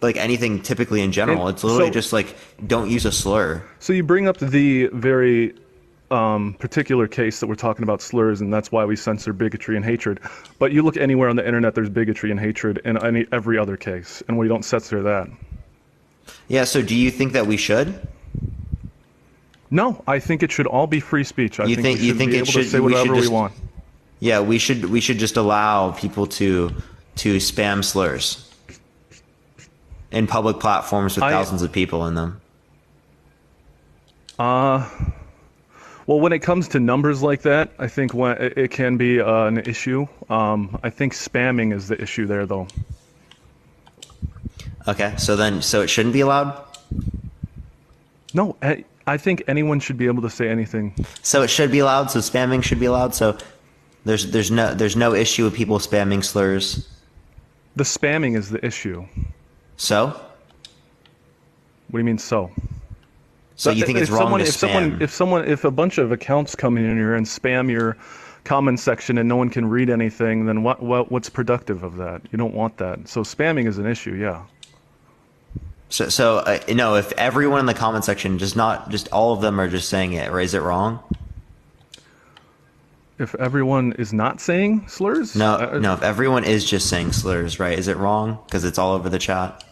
anything typically in general. And It's literally so- just like don't use a slur. So you bring up the very particular case that we're talking about slurs, and that's why we censor bigotry and hatred. But you look anywhere on the internet, there's bigotry and hatred in every other case, and we don't censor that. Yeah. So do you think that we should? No, I think it should all be free speech. I You think we you should think be it able should to say we should whatever we just- want. Yeah, we should just allow people to spam slurs in public platforms with thousands of people in them. Well, when it comes to numbers like that, I think when it can be an issue. I think spamming is the issue there, though. Okay, so it shouldn't be allowed. No, I think anyone should be able to say anything. So it should be allowed. So spamming should be allowed. So there's no issue with people spamming slurs. The spamming is the issue. So What do you mean so? so you think it's wrong to spam? If a bunch of accounts come in here and spam your comment section and no one can read anything, then what's productive of that? You don't want that. So spamming is an issue, yeah. So no, if everyone in the comment section just all of them are just saying it, or is it wrong? If everyone is not saying slurs? No, if everyone is just saying slurs, right? Is it wrong because it's all over the chat?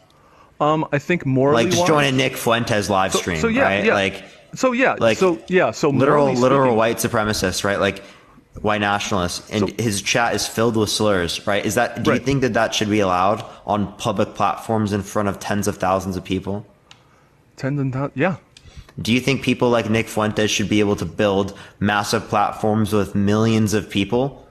I think morally Like just join a Nick Fuentes live stream, so yeah, right? yeah. Like So literal morally white supremacist, right? Like white nationalist, and his chat is filled with slurs, right? Is that do you Right. think that should be allowed on public platforms in front of tens of thousands of people? Yeah. Do you think people like Nick Fuentes should be able to build massive platforms with millions of people?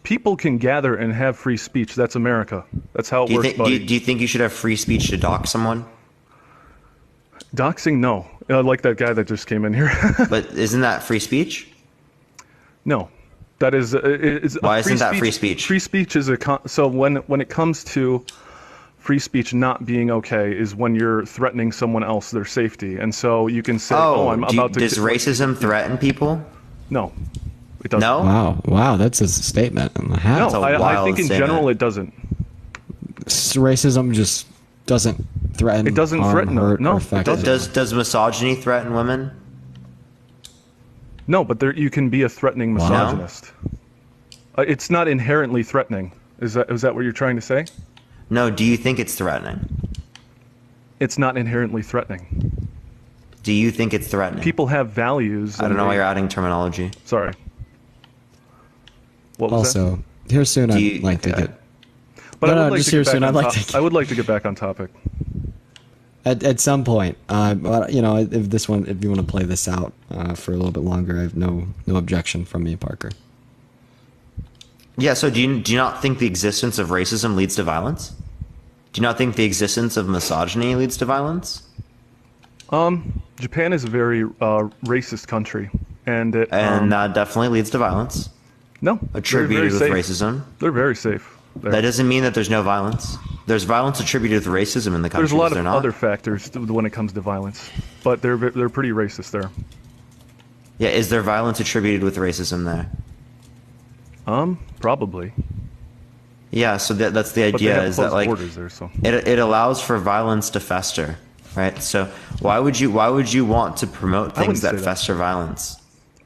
People can gather and have free speech. That's America. That's how it works, buddy. Do you think you should have free speech to dox someone? Doxing, no. Like that guy that just came in here. But isn't that free speech? No, that is. Why isn't that free speech? Free speech is so when it comes to free speech not being okay is when you're threatening someone else, their safety, and so you can say, "Oh, I'm about to." Does racism thraten people? No, it doesn't. No. Wow, that's a statement. How? No, a I wild think in statement. general it doesn't. Racism just doesn't threaten. It doesn't harm, threaten them. hurt, No, or it affect doesn't. them. Does misogyny threaten women? No, but you can be a threatening misogynist. It's not inherently threatening. Is that what you're trying to say? No. Do you think it's threatening? It's not inherently threatening. Do you think it's threatening? People have values. I don't know why you're adding terminology. Sorry. What was that? Also, here soon Do you- I'd like to okay. get. But No, I would no, like just to here get back soon. on I'd like top- to- I would like to get back on topic. At some point, but, you know, if you want to play this out for a little bit longer, I have no objection from me, Parker. Yeah. So do you not think the existence of racism leads to violence? Do you not think the existence of misogyny leads to violence? Japan is a very racist country, and that definitely leads to violence no, attributed with they're very safe. racism. They're very safe. there. That doesn't mean that there's no violence. There's violence attributed with racism in the country. There's a lot is of there not? other factors when it comes to violence, but they're pretty racist there. Yeah, is there violence attributed with racism there? Probably. Yeah, so that's the But they idea, have is that closed like borders there, so. it allows for violence to fester, right? So why would you want to promote I things wouldn't that say that. fester violence?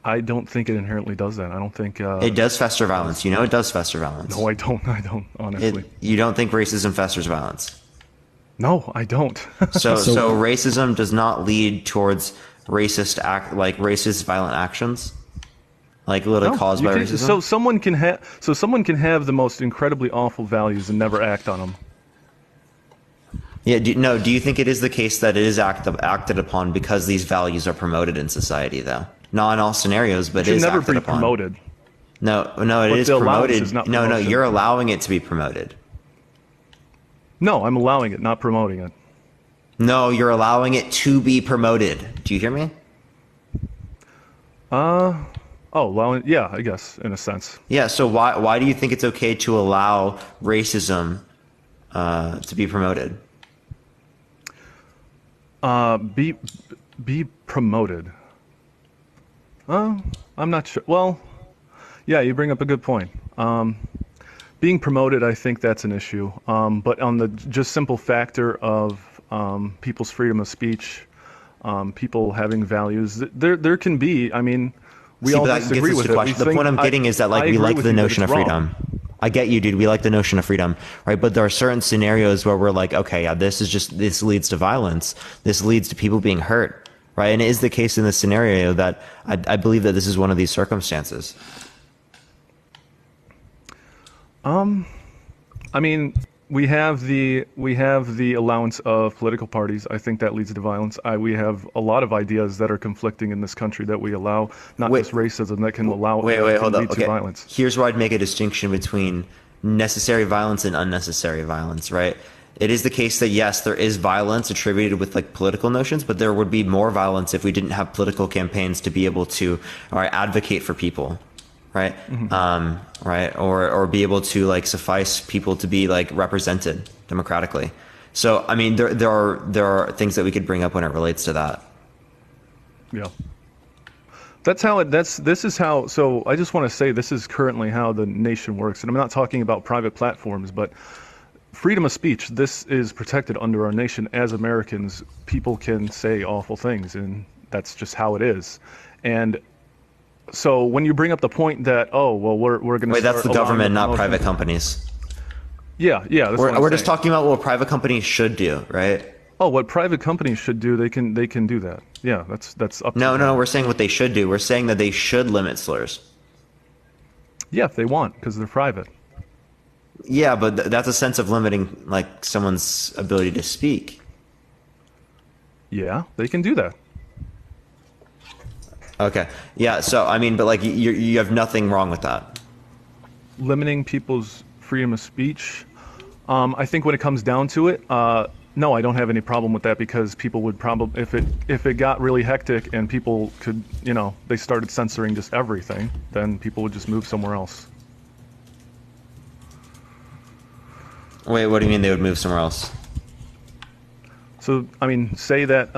I don't think it inherently does that. I don't think. It does fester violence. You know, it does fester violence. No, I don't. I don't. Honestly. You don't think racism festers violence? No, I don't. So racism does not lead towards racist violent actions, like literally caused by racism. So someone can have the most incredibly awful values and never act on them. Yeah. Do you think it is the case that it is acted upon because these values are promoted in society, though? Not in all scenarios, but It it is should never acted be upon. promoted. No, it But is the allowance promoted. is not No, promotion. you're allowing it to be promoted. No, I'm allowing it, not promoting it. No, you're allowing it to be promoted. Do you hear me? Allowing, yeah, I guess, in a sense. Yeah, so why do you think it's okay to allow racism to be promoted? Be promoted. I'm not sure. Well, yeah, you bring up a good point. Being promoted, I think that's an issue. But on the just simple factor of people's freedom of speech, people having values, there can be. I mean, we all disagree with it. The point I'm getting is that we like the notion of freedom. I get you, dude. We like the notion of freedom, right? But there are certain scenarios where we're like, okay, yeah, this leads to violence. This leads to people being hurt, right? And it is the case in this scenario that I believe that this is one of these circumstances. I mean, we have the allowance of political parties. I think that leads to violence. We have a lot of ideas that are conflicting in this country that we allow, not just racism, that can allow hold lead up. to violence. Here's where I'd make a distinction between necessary violence and unnecessary violence, right? It is the case that yes, there is violence attributed with political notions, but there would be more violence if we didn't have political campaigns to be able to advocate for people. Right. Mm-hmm. Right. Or be able to suffice people to be represented democratically. So, I mean, there are things that we could bring up when it relates to that. Yeah. So I just want to say this is currently how the nation works. And I'm not talking about private platforms, but freedom of speech. This is protected under our nation. As Americans, people can say awful things, and that's just how it is. And so when you bring up the point that, we're going to wait, that's the government, not private companies. Yeah. We're just talking about what private companies should do, right? Oh, what private companies should do, they can do that. Yeah, that's up to them. No, we're saying what they should do. We're saying that they should limit slurs. Yeah, if they want, because they're private. Yeah, but that's a sense of limiting someone's ability to speak. Yeah, they can do that. Okay. Yeah. So I mean, but you have nothing wrong with that. Limiting people's freedom of speech. I think when it comes down to it, no, I don't have any problem with that, because people would probably, if it got really hectic and people could, they started censoring just everything, then people would just move somewhere else. Wait, what do you mean they would move somewhere else? So, I mean, say that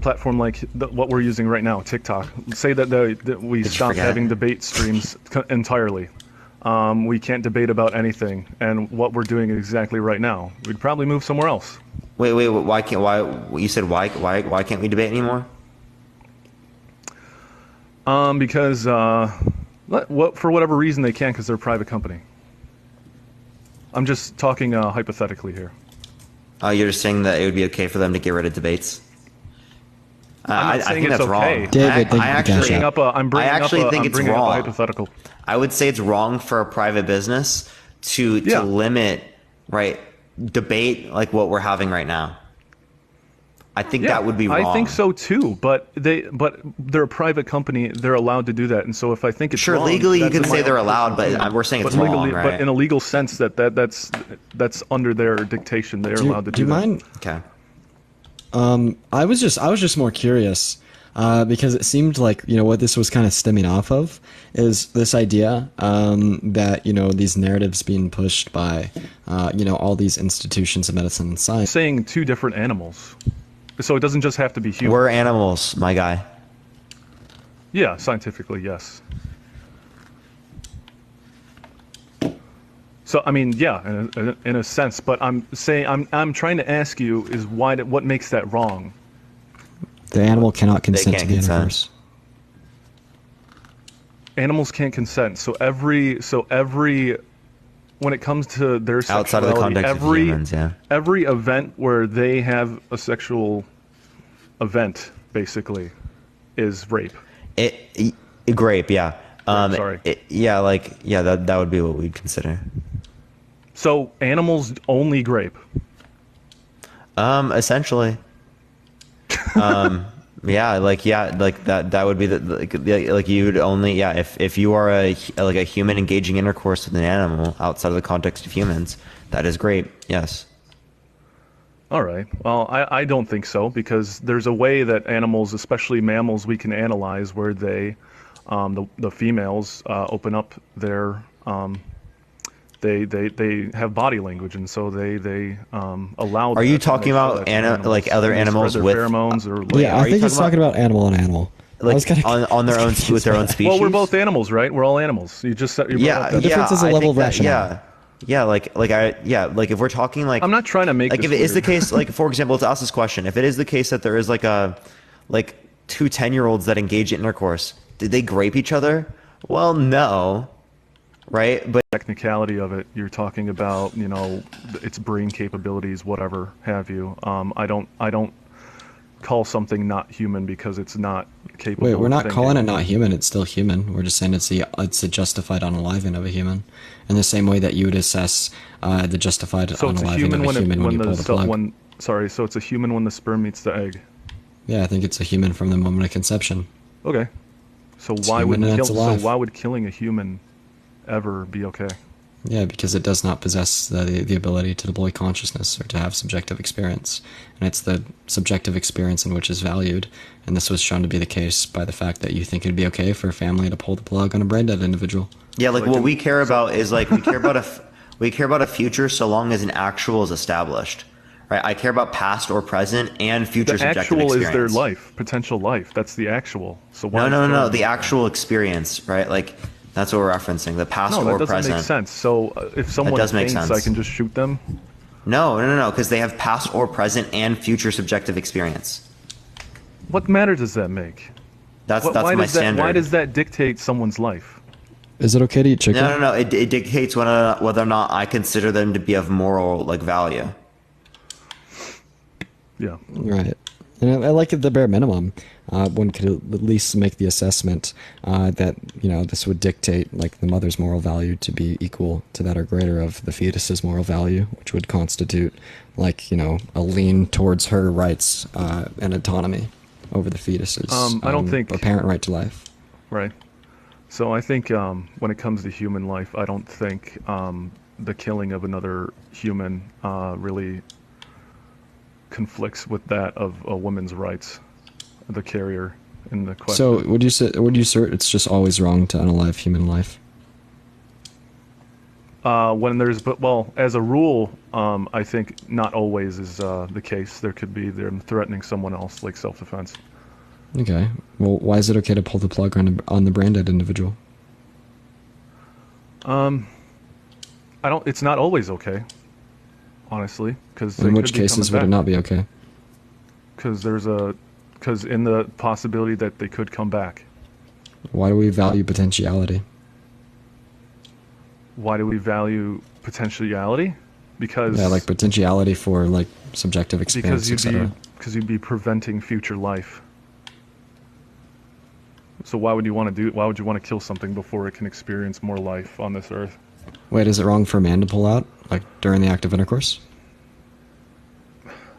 platform like what we're using right now, TikTok, say that we stop having debate streams entirely. We can't debate about anything, and what we're doing exactly right now, we'd probably move somewhere else. Wait, why can't we debate anymore? Because for whatever reason they can't, because they're a private company. I'm just talking hypothetically here. You're just saying that it would be okay for them to get rid of debates? I think that's okay. wrong. David, I'm bringing up a hypothetical. I would say it's wrong for a private business to limit debate like what we're having right now. I think that would be wrong. I think so too, but they're a private company. They're allowed to do that, and so if I think it's sure, wrong, legally you can say they're allowed, but we're saying it's wrong, right? But in a legal sense, that's under their dictation. They're allowed to do that. Do you mind? Okay. I was just more curious because it seemed like what this was kind of stemming off of is this idea that these narratives being pushed by all these institutions of medicine and science. Saying two different animals. So it doesn't just have to be human. We're animals, my guy. Yeah, scientifically, yes. So I mean, yeah, in a sense, but I'm trying to ask you is what makes that wrong? The animal cannot consent to the universe. Animals can't consent. So every when it comes to their sexuality, outside of the context of humans, every event where they have a sexual event basically is rape. Grape, yeah. Sorry. That would be what we'd consider. So animals only grape. Essentially. like that would be like you would only if you are a human engaging intercourse with an animal outside of the context of humans, that is great. Yes. All right. Well, I don't think so, because there's a way that animals, especially mammals, we can analyze where they, the females, open up their, they have body language, and so they allow. Are you talking about like other animals with pheromones or? Yeah, I think he's talking about animal on animal. Like on their own with their own species. Well, we're both animals, right? We're all animals. You just said. The difference is a level of rationale. Like if we're talking like, I'm not trying to make like this if it is weird. the case, like for example, let's ask this question: if it is the case that there is like two 10-year-olds that engage in intercourse, did they grape each other? Well, no, right? But technicality of it, you're talking about, its brain capabilities, whatever have you. I don't call something not human because it's not capable. Wait, we're of not thinking. calling it not human. It's still human. We're just saying it's a justified unaliving of a human, in the same way that you would assess the justified So it's a unaliving human of a human when you pull the plug. So it's a human when the sperm meets the egg. Yeah, I think it's a human from the moment of conception. Okay. So why would killing a human ever be okay? Yeah, because it does not possess the ability to deploy consciousness or to have subjective experience. And it's the subjective experience in which is valued. And this was shown to be the case by the fact that you think it'd be okay for a family to pull the plug on a brain dead individual. yeah, like what we care about is like we care about a future so long as an actual is established. Right? I care about past or present and future The subjective actual experience. is their life, potential life. That's the actual. So why No. The actual experience, right? Like that's what we're referencing. The past No, or that doesn't present. make sense. So if someone does make faints, sense. I can just shoot them? No, because they have past or present and future subjective experience. What matter does that make? That's why my does that, standard. Why does that dictate someone's life? Is it okay to eat chicken? No. It dictates whether or not I consider them to be of moral value. Yeah. Right. And I like at the bare minimum, one could at least make the assessment that, this would dictate like the mother's moral value to be equal to that or greater of the fetus's moral value, which would constitute like, a lean towards her rights and autonomy over the fetus's I don't think apparent right to life. Right. So I think when it comes to human life, I don't think the killing of another human really conflicts with that of a woman's rights, the carrier in the question. So would you assert it's just always wrong to unalive human life? As a rule, I think not always is the case. There could be them threatening someone else, like self-defense. Okay. Well, why is it okay to pull the plug on the brain dead individual? It's not always okay, honestly, because in which cases would it not be okay? Because in the possibility that they could come back. Why do we value potentiality? Why do we value potentiality? Because like potentiality for like subjective experience, etc. Because you'd be preventing future life. So why would you want to kill something before it can experience more life on this earth? Wait, is it wrong for a man to pull out, like during the act of intercourse?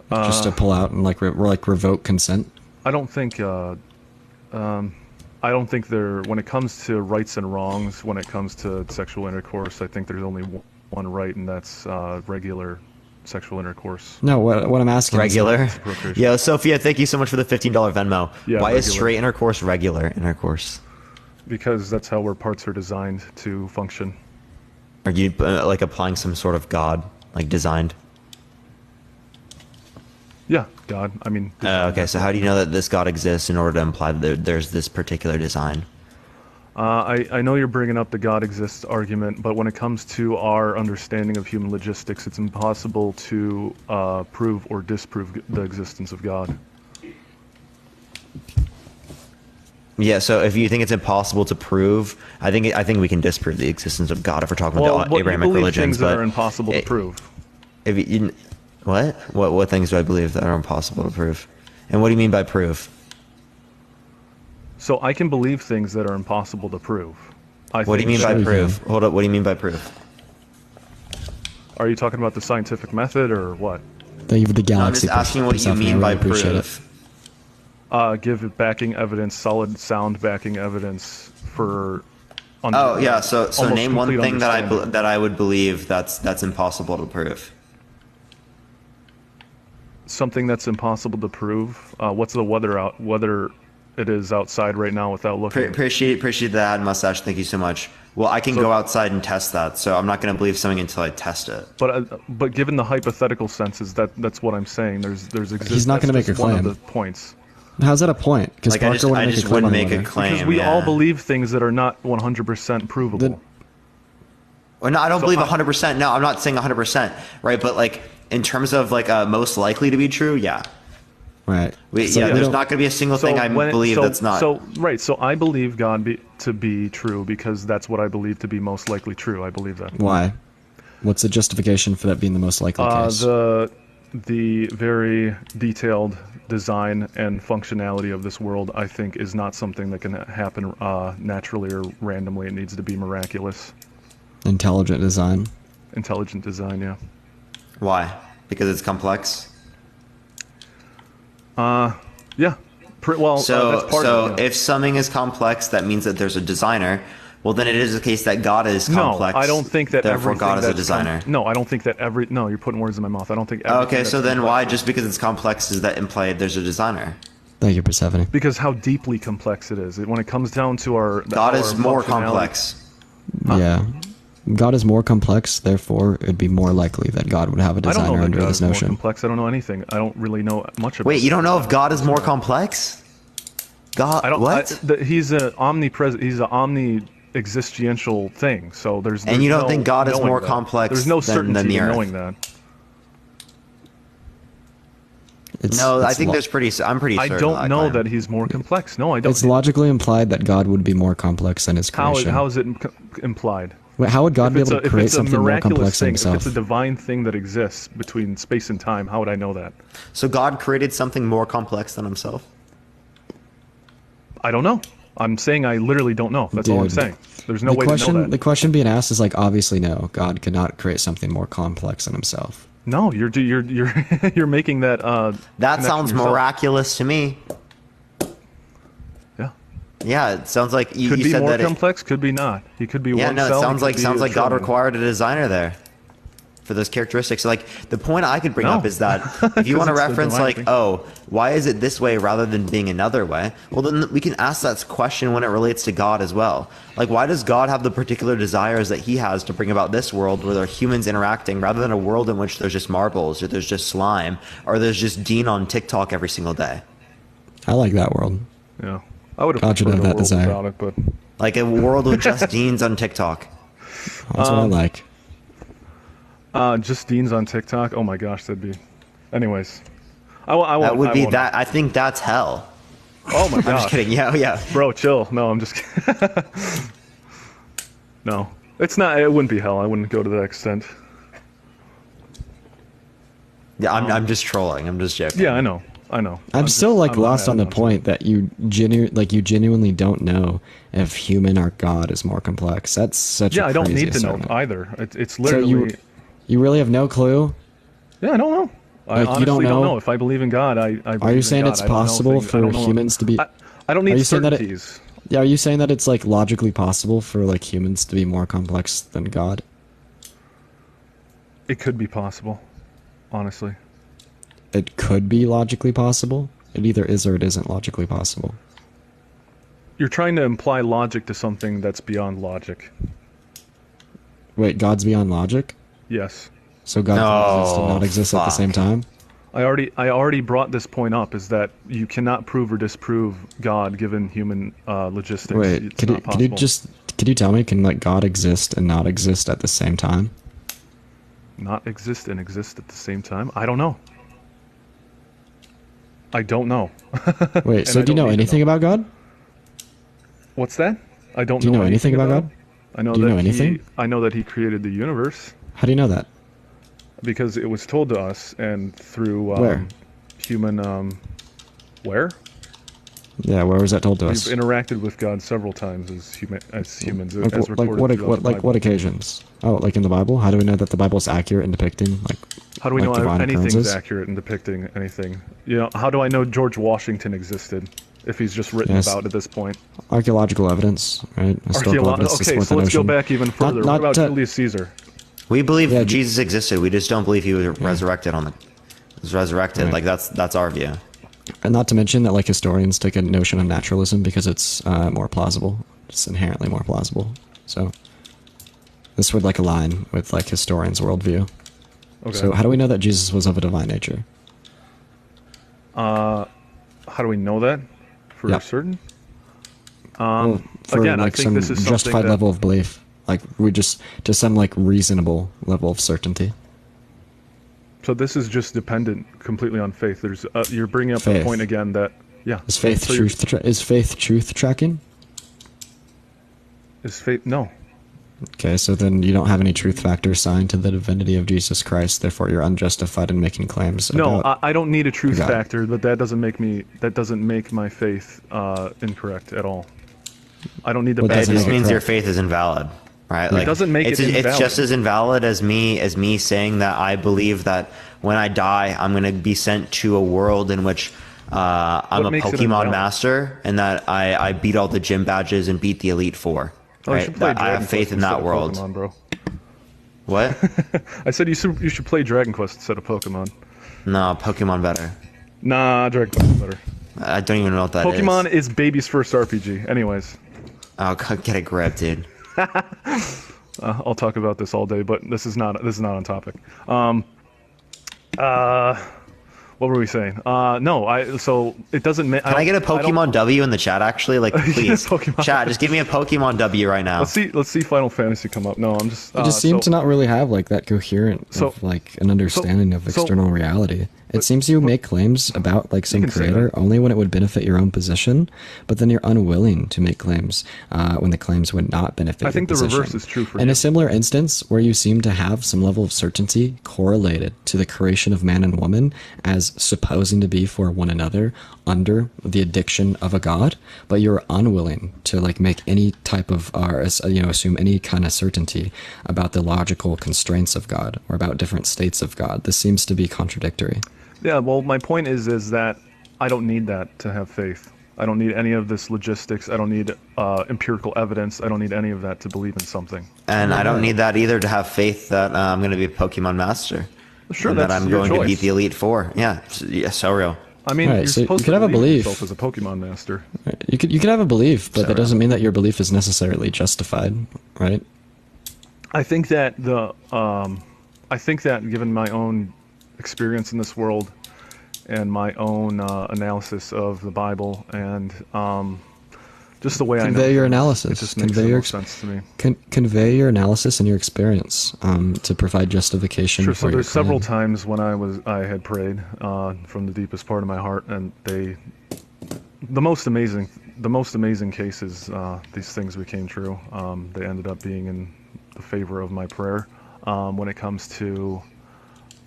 Just to pull out and revoke consent? I don't think when it comes to rights and wrongs, when it comes to sexual intercourse, I think there's only one right, and that's regular sexual intercourse. No, what I'm asking regular. is Yo, Sophia, thank you so much for the $15 Venmo. Yeah, why regular. is straight intercourse regular intercourse? Because that's how our parts are designed to function. Are you like applying some sort of God, like designed? Yeah, God. I mean. Okay, so how do you know that this God exists in order to imply that there's this particular design? I know you're bringing up the God exists argument, but when it comes to our understanding of human logistics, it's impossible to prove or disprove the existence of God. Yeah, so if you think it's impossible to prove, I think we can disprove the existence of God if we're talking about Abrahamic religions. Things that are impossible to prove. If you, what things do I believe that are impossible to prove? And what do you mean by prove? So I can believe things that are impossible to prove. What do you mean by prove? Hold up, what do you mean by prove? Are you talking about the scientific method or what? Thank you for the galaxy. No, I'm just asking what you mean by prove. give it backing evidence, solid sound backing evidence for. Oh yeah, so name one complete thing understanding. that I would believe that's impossible to prove. Something that's impossible to prove. What's the weather it is outside right now without looking? Appreciate that, Mustache. Thank you so much. Well, I can go outside and test that, so I'm not going to believe something until I test it. But given the hypothetical senses, that's what I'm saying. He's not going to make a claim. One of the points. How's that a point? Because Like, I just wouldn't make a claim. Because we all believe things that are not 100% provable. Well, no, I don't believe 100%. No, I'm not saying 100%, right? But like in terms of like most likely to be true, yeah. Right. There's not going to be a single thing I believe that's not. So I believe God to be true because that's what I believe to be most likely true. I believe that. Why? What's the justification for that being the most likely case? The very detailed design and functionality of this world, I think, is not something that can happen naturally or randomly. It needs to be miraculous. Intelligent design. Intelligent design, yeah. Why? Because it's complex? Yeah. So that's part of it, yeah. If something is complex, that means that there's a designer. Well, then it is the case that God is complex. No, I don't think that therefore everything God is a designer. No, I don't think that No, you're putting words in my mouth. I don't think Okay, so then why, just because it's complex, is that implied there's a designer? Thank you, Persephone. Because how deeply complex it is. When it comes down to God is more complex. Yeah. God is more complex, therefore it would be more likely that God would have a designer under this notion. More complex. I don't know anything. I don't really know much about Wait, you don't know if God is more complex? God, what? He's an omnipresent. He's an omni-existential thing. So there's and you don't no think God is more that. complex There's no certainty than the in earth. knowing that. I think there's I'm pretty certain. I don't know that he's more complex. No, I don't. It's logically implied that God would be more complex than his creation. How is it implied? Wait, how would God be able to create something more complex than himself? If it's a divine thing that exists between space and time, how would I know that? So God created something more complex than himself? I don't know. I'm saying I literally don't know. That's all I'm saying. There's no way to know that. The question being asked is like, obviously no. God could not create something more complex than himself. No, you're you're making that. That sounds miraculous to me. Yeah. Yeah, it sounds like you could be said more that complex. Could be not. He could be one cell. It sounds like God trillion. required a designer there for those characteristics. Like the point I could bring up is that if you want to reference like, why is it this way rather than being another way? Well, then we can ask that question when it relates to God as well. Like, why does God have the particular desires that he has to bring about this world where there are humans interacting rather than a world in which there's just marbles or there's just slime or there's just Dean on TikTok every single day? I like that world. Yeah. I would have God should have that desire. Without it, but like a world with just Deans on TikTok. That's what I like. Just Deans on TikTok. Oh my gosh, that'd be. Anyways, that would be that. I think that's hell. Oh my gosh. I'm just kidding. Yeah. Bro, chill. No, I'm just kidding. No, it's not. It wouldn't be hell. I wouldn't go to that extent. Yeah, I'm just trolling. I'm just joking. Yeah, I know. I'm still lost on the point that you genuinely don't know if human or God is more complex. That's such a crazy I don't need to know assertion. either. It's literally. So you really have no clue? Yeah, I don't know. I honestly don't know if I believe in God. I believe Are you saying in God. it's possible for humans to be? I don't need certainties. Are you saying that it's like logically possible for like humans to be more complex than God? It could be possible, honestly. It could be logically possible. It either is or it isn't logically possible. You're trying to imply logic to something that's beyond logic. Wait, God's beyond logic? Yes. So God can exist and not exist at the same time? I already brought this point up, is that you cannot prove or disprove God given human logistics. Wait, could you tell me, can like God exist and not exist at the same time? Not exist and exist at the same time? I don't know. I don't know. Wait, so do you know anything about God? What's that? I don't know. Do you know anything about God? I know do you know anything? I know that he created the universe. How do you know that? Because it was told to us, and through where? Human where? Yeah, where was that told to us? We've interacted with God several times as humans. Like, as what occasions? Oh, like in the Bible? How do we know that the Bible is accurate in depicting like How do we like know divine anything's occurrences? accurate in depicting anything? You know, how do I know George Washington existed if he's just written Yes. about at this point? Archaeological evidence, right? Historical evidence to Okay, support so the let's go notion. back even further. Not What about to- Julius Caesar? We believe Yeah, Jesus existed. We just don't believe he was resurrected was resurrected. Right. Like that's our view. And not to mention that like historians take a notion of naturalism because it's more plausible. It's inherently more plausible. So this would like align with like historians' worldview. Okay. So how do we know that Jesus was of a divine nature? How do we know that for Yeah. certain? Well, for Again, I like think some this is something justified that- level of belief. Like we just to some like reasonable level of certainty. So this is just dependent completely on faith. There's you're bringing up the Faith. point again that Is faith so you're- truth tracking? Is faith no? Okay, so then you don't have any truth factor assigned to the divinity of Jesus Christ. Therefore, you're unjustified in making claims. No, about I don't need a truth God. factor, but that doesn't make my faith incorrect at all. I don't need to Well, It back doesn't just make it means your correct. faith is invalid, right? It doesn't make it's, it It's invalid. just as invalid as me saying that I believe that when I die, I'm going to be sent to a world in which I'm What a makes it Pokemon invalid? master, and that I beat all the gym badges and beat the Elite Four. Oh, you Right? should play That I Dragon have faith Quest in instead that of world. Pokemon, bro. What? I said you should play Dragon Quest instead of Pokemon. No, Pokemon better. Nah, Dragon Quest is better. I don't even know what that is. Pokemon is baby's first RPG. Anyways, Oh, get a grip, dude. I'll talk about this all day, but this is not on topic. What were we saying? No, so it doesn't. Can I get a Pokemon W in the chat? Actually, like, please, Pokemon. chat, just give me a Pokemon W right now. Let's see Final Fantasy come up. No, I'm just. You just seem to not really have like that coherent So- of like an understanding of so- external reality. It seems you make claims about like some can say creator that. only when it would benefit your own position, but then you're unwilling to make claims when the claims would not benefit. I think your the position. reverse is true for In you. a similar instance, where you seem to have some level of certainty correlated to the creation of man and woman as supposing to be for one another under the addiction of a god, but you're unwilling to like make any type of assume any kind of certainty about the logical constraints of God or about different states of God. This seems to be contradictory. Yeah, well, my point is that I don't need that to have faith. I don't need any of this logistics. I don't need empirical evidence. I don't need any of that to believe in something. And I don't need that either to have faith that I'm going to be a Pokemon master. Sure, and that that's I'm your going to choice. beat the Elite Four. Yeah, so real. I mean, Right, you're so you supposed could to have a believe in belief. yourself as a Pokemon master. You could have a belief, but that right. doesn't mean that your belief is necessarily justified, right? I think that given my own experience in this world and my own analysis of the Bible and just the way I know Convey your things, analysis. it just makes Convey the your most sense to me. Convey your analysis and your experience to provide justification. Sure. for So your there's several claim. times when I had prayed from the deepest part of my heart, and the most amazing cases, these things became true. They ended up being in the favor of my prayer. When it comes to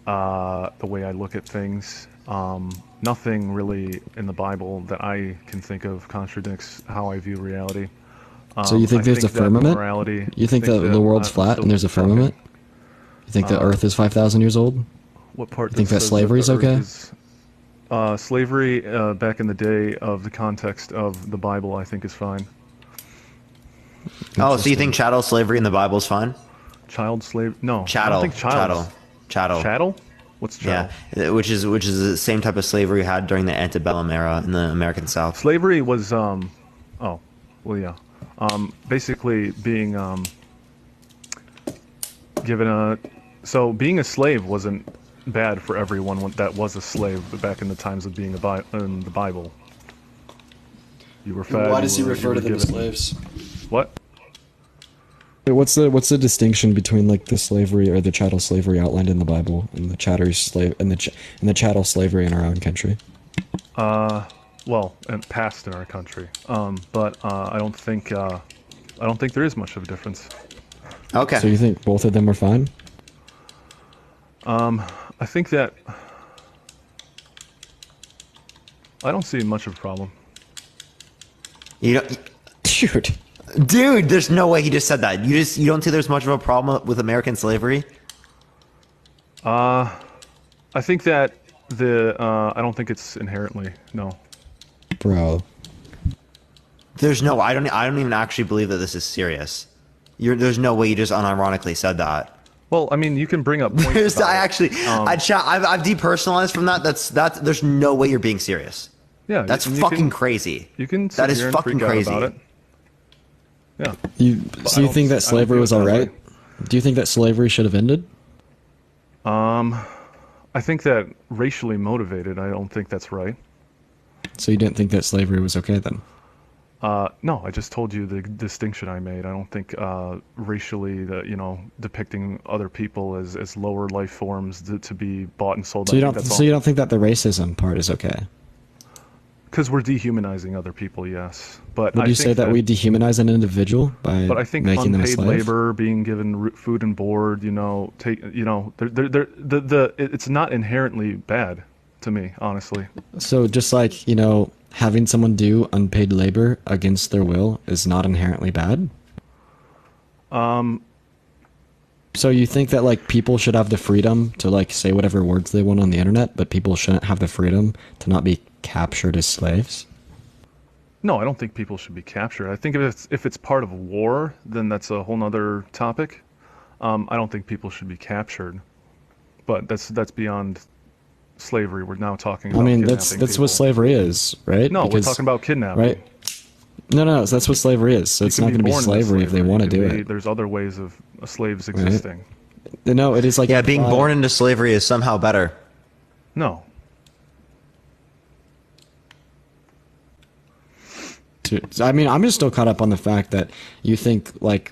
the way I look at things, nothing really in the Bible that I can think of contradicts how I view reality. So you think I there's a that firmament? morality- You think I that the world's I'm flat still and there's a talking. firmament? You think the Earth is 5,000 years old? What part? You think that says slavery is the Earth okay? is- slavery back in the day of the context of the Bible, I think is fine. Oh, so you think chattel slavery in the Bible's fine? Child slave? No, I don't Chattel, think child. chattel. Chattel? What's chattel? Yeah, which is the same type of slavery we had during the antebellum era in the American South. Slavery was basically being given so being a slave wasn't bad for everyone that was a slave back in the times of being in the Bible. You were fed. Why does he you were refer to them as given- slaves? What? What's the distinction between like the slavery or the chattel slavery outlined in the Bible and the chattel slave and the chattel slavery in our own country? Well, and past in our country. But I don't think there is much of a difference. Okay. So you think both of them are fine? I think that I don't see much of a problem. You don't, Dude. there's no way he just said that. You don't see there's much of a problem with American slavery? I think that I don't think it's inherently, no. Bro. There's no. I don't even actually believe that this is serious. There's no way you just unironically said that. Well, I mean, you can bring up points about I've depersonalized from that. That's there's no way you're being serious. Yeah, that's fucking crazy. You can that is fucking crazy. About it. Yeah. You think that slavery was all right? Do you think that slavery should have ended? I think that racially motivated, I don't think that's right. So you didn't think that slavery was okay then? No, I just told you the distinction I made. I don't think racially, depicting other people as lower life forms to be bought and sold. So you don't think that the racism part is okay? Because we're dehumanizing other people, yes. But would you say that we dehumanize an individual by but I think making them a unpaid slave? labor, being given food and board, it's not inherently bad to me, honestly. So just like, having someone do unpaid labor against their will is not inherently bad? So you think that like people should have the freedom to like say whatever words they want on the internet, but people shouldn't have the freedom to not be captured as slaves? No, I don't think people should be captured. I think if it's part of war, then that's a whole nother topic. I don't think people should be captured, but that's beyond slavery. We're now talking about that's what slavery is, right? No, we're talking about kidnapping. Right? No, that's what slavery is. So it's not going to be slavery if they want to do it. There's other ways of slaves existing. Right? No, it is like being born into slavery is somehow better. No. I mean, I'm just still caught up on the fact that you think like,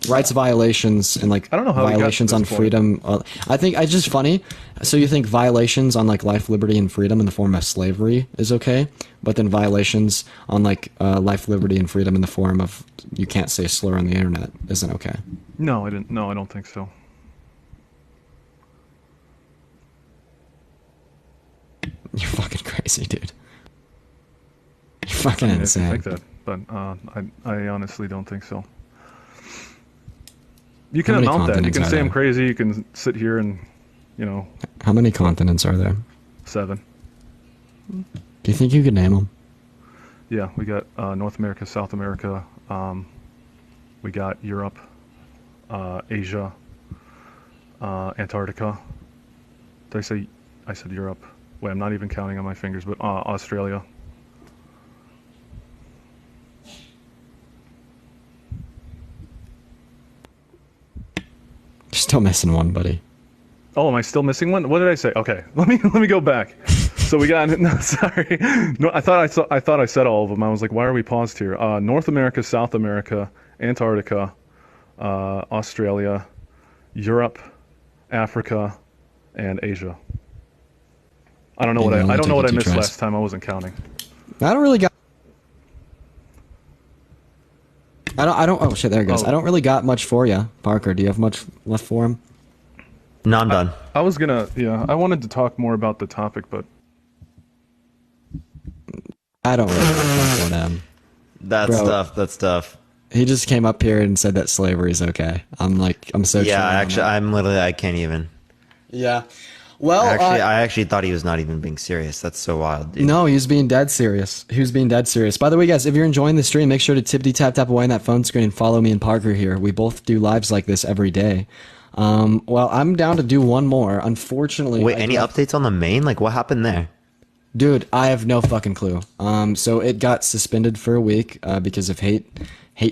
rights violations and like I don't know how violations on freedom. I think it's just funny. So you think violations on like life, liberty, and freedom in the form of slavery is okay, but then violations on like life, liberty, and freedom in the form of you can't say a slur on the internet isn't okay? No, I didn't. No, I don't think so. You're fucking crazy, dude. You're fucking insane. I think that, but I honestly don't think so. You can amount that. You can say I'm crazy. You can sit here and, How many continents are there? 7. Do you think you could name them? Yeah, we got North America, South America. We got Europe, Asia, Antarctica. Did I say? I said Europe. Wait, I'm not even counting on my fingers, but Australia. You're still missing one, buddy. Oh, am I still missing one? What did I say? Okay, let me go back. So we got no, sorry. No, I thought I said all of them. I was like, why are we paused here? North America, South America, Antarctica, Australia, Europe, Africa, and Asia. I don't know what I missed last time. I wasn't counting. I don't really got. I don't. Oh shit! There it goes. I don't really got much for you, Parker. Do you have much left for him? No, I'm done. I was gonna. Yeah, I wanted to talk more about the topic, but I don't really have for him. That's tough. He just came up here and said that slavery is okay. I'm so. Yeah, actually, I can't even. Yeah. Well, I actually thought he was not even being serious. That's so wild, dude. No, he was being dead serious. He was being dead serious. By the way, guys, if you're enjoying the stream, make sure to tippity tap away on that phone screen and follow me and Parker here. We both do lives like this every day. Well, I'm down to do one more. Unfortunately, wait, any updates on the main? Like, what happened there? Dude, I have no fucking clue. So it got suspended for a week because of hate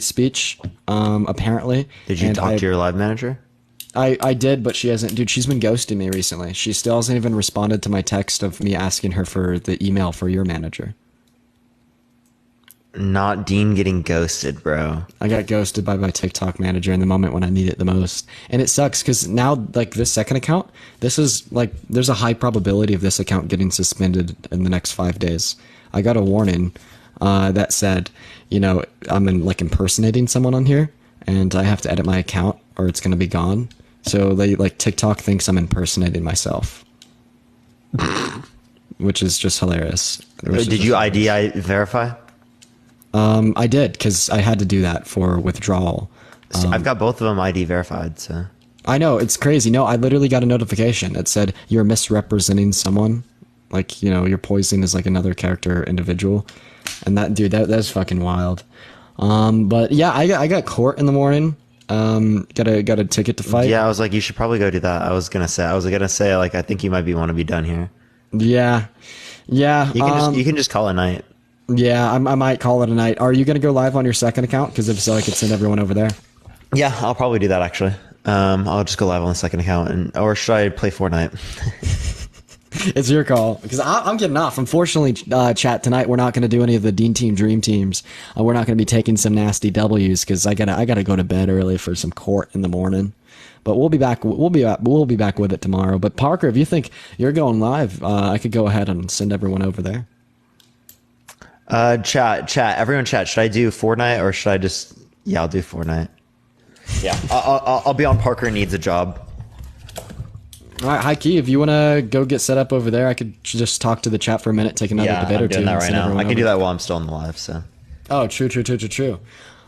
speech. Apparently. Did you talk to your live manager? I did, but she hasn't. Dude, she's been ghosting me recently. She still hasn't even responded to my text of me asking her for the email for your manager. Not Dean getting ghosted, bro. I got ghosted by my TikTok manager in the moment when I need it the most. And it sucks because now, like, this second account, this is, like, there's a high probability of this account getting suspended in the next 5 days. I got a warning that said, I'm impersonating someone on here, and I have to edit my account or it's going to be gone. So TikTok thinks I'm impersonating myself, which is just hilarious. Did you ID verify? I did because I had to do that for withdrawal. I've got both of them ID verified. So I know, it's crazy. No, I literally got a notification that said you're misrepresenting someone. Like, you're poisoning as like another character individual. And that, dude, that's fucking wild. But yeah, I got court in the morning. Got a ticket to fight. Yeah, I was like, you should probably go do that. I was gonna say, like, I think you might want to be done here. Yeah. You can just call it a night. Yeah, I might call it a night. Are you gonna go live on your second account? Because if so, I could send everyone over there. Yeah, I'll probably do that actually. I'll just go live on the second account, or should I play Fortnite? It's your call, because I'm getting off. Unfortunately, chat, tonight we're not going to do any of the Dean Team Dream Teams. We're not going to be taking some nasty W's because I gotta go to bed early for some court in the morning. But we'll be back. We'll be back with it tomorrow. But Parker, if you think you're going live, I could go ahead and send everyone over there. Everyone chat. Should I do Fortnite or should I just? Yeah, I'll do Fortnite. Yeah, I'll be on Parker Needs a Job. All right, High Key, if you want to go get set up over there, I could just talk to the chat for a minute, take another debate or two. Yeah, I'm doing that right now. I can do that that while I'm still on the live, so. Oh, true.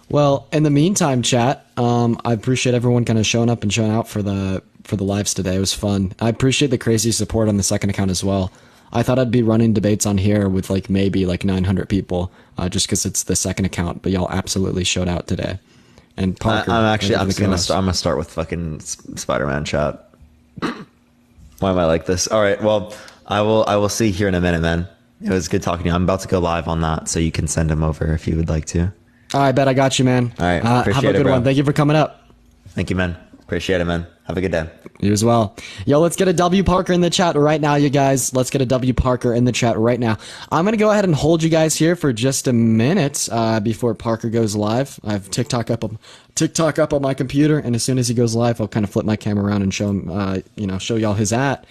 Well, in the meantime, chat, I appreciate everyone kind of showing up and showing out for the lives today. It was fun. I appreciate the crazy support on the second account as well. I thought I'd be running debates on here with maybe 900 people, just because it's the second account, but y'all absolutely showed out today. And Parker, I'm gonna start with fucking Spider-Man chat. Why am I like this? All right, well, I will see you here in a minute, man. It was good talking to you. I'm about to go live on that, so you can send him over if you would like to. All right, bet I got you, man. All right, appreciate have a good one. Thank you for coming up. Thank you, man. Appreciate it, man. Have a good day. You as well. Yo, let's get a W Parker in the chat right now, you guys. Let's get a W Parker in the chat right now. I'm going to go ahead and hold you guys here for just a minute before Parker goes live. I have TikTok up on my computer, and as soon as he goes live, I'll kind of flip my camera around and show him, show y'all his at.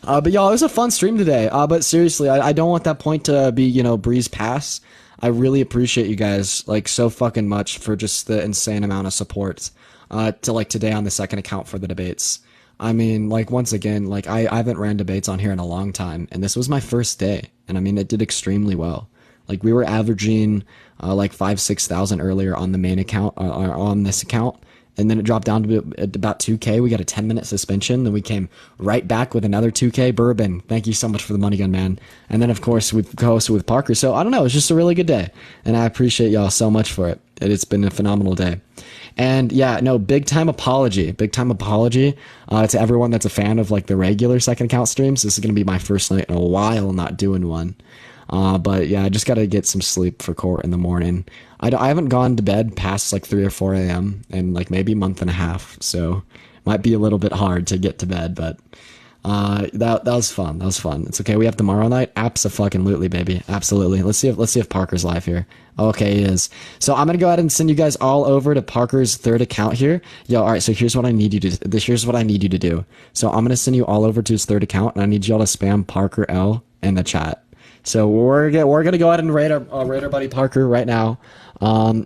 But y'all, it was a fun stream today. But seriously, I don't want that point to be, breeze past. I really appreciate you guys so fucking much for just the insane amount of support. To today on the second account for the debates. I mean, once again, I haven't ran debates on here in a long time, and this was my first day, and I mean, it did extremely well. We were averaging 5,000-6,000 earlier on the main account, on this account, and then it dropped down to about 2K. We got a 10-minute suspension, then we came right back with another 2K. Bourbon, thank you so much for the money gun, man. And then, of course, we co-hosted with Parker, so I don't know, it's just a really good day, and I appreciate y'all so much for it. It's been a phenomenal day. And yeah, no, big time apology to everyone that's a fan of the regular second account streams. This is going to be my first night in a while not doing one. But yeah, I just got to get some sleep for court in the morning. I haven't gone to bed past 3 or 4 a.m. in maybe a month and a half. So might be a little bit hard to get to bed, but that was fun. That was fun. It's okay. We have tomorrow night. Absolutely, baby. Absolutely. Let's see if Parker's live here. Okay, he is. So I'm gonna go ahead and send you guys all over to Parker's third account here. Yo, all right. So here's what I need you to do. So I'm gonna send you all over to his third account, and I need y'all to spam Parker L in the chat. So we're gonna go ahead and rate our buddy Parker right now.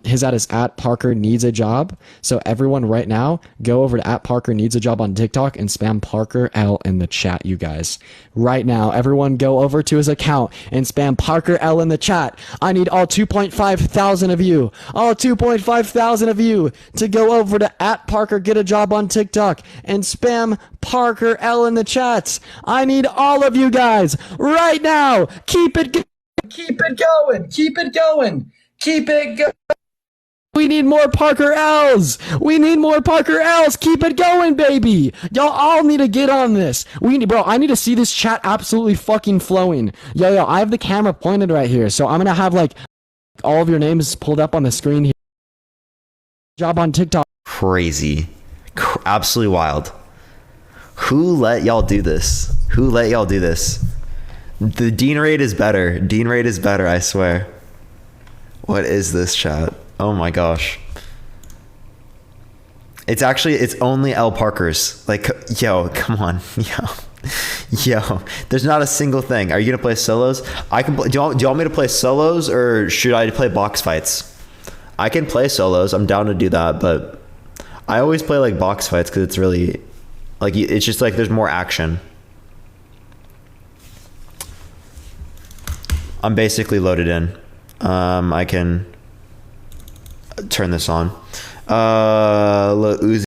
His ad is at Parker Needs a Job. So everyone right now, go over to at Parker Needs a Job on TikTok and spam Parker L in the chat, you guys. Right now, everyone go over to his account and spam Parker L in the chat. I need all 2.5 thousand of you, to go over to at Parker Get a Job on TikTok and spam Parker L in the chats. I need all of you guys right now. Keep it going. We need more Parker L's. Keep it going, baby. Y'all all need to get on this. I need to see this chat absolutely fucking flowing. Yo, I have the camera pointed right here, so I'm gonna have all of your names pulled up on the screen here. Job on TikTok. Crazy. Absolutely wild. Who let y'all do this? The Dean rate is better. I swear. What is this chat? Oh my gosh. It's only L Parkers. Yo, come on. Yo. There's not a single thing. Are you gonna play solos? I can play. Do you want me to play solos or should I play box fights? I can play solos. I'm down to do that, but I always play box fights because it's really it's just there's more action. I'm basically loaded in. I can turn this on. Uzi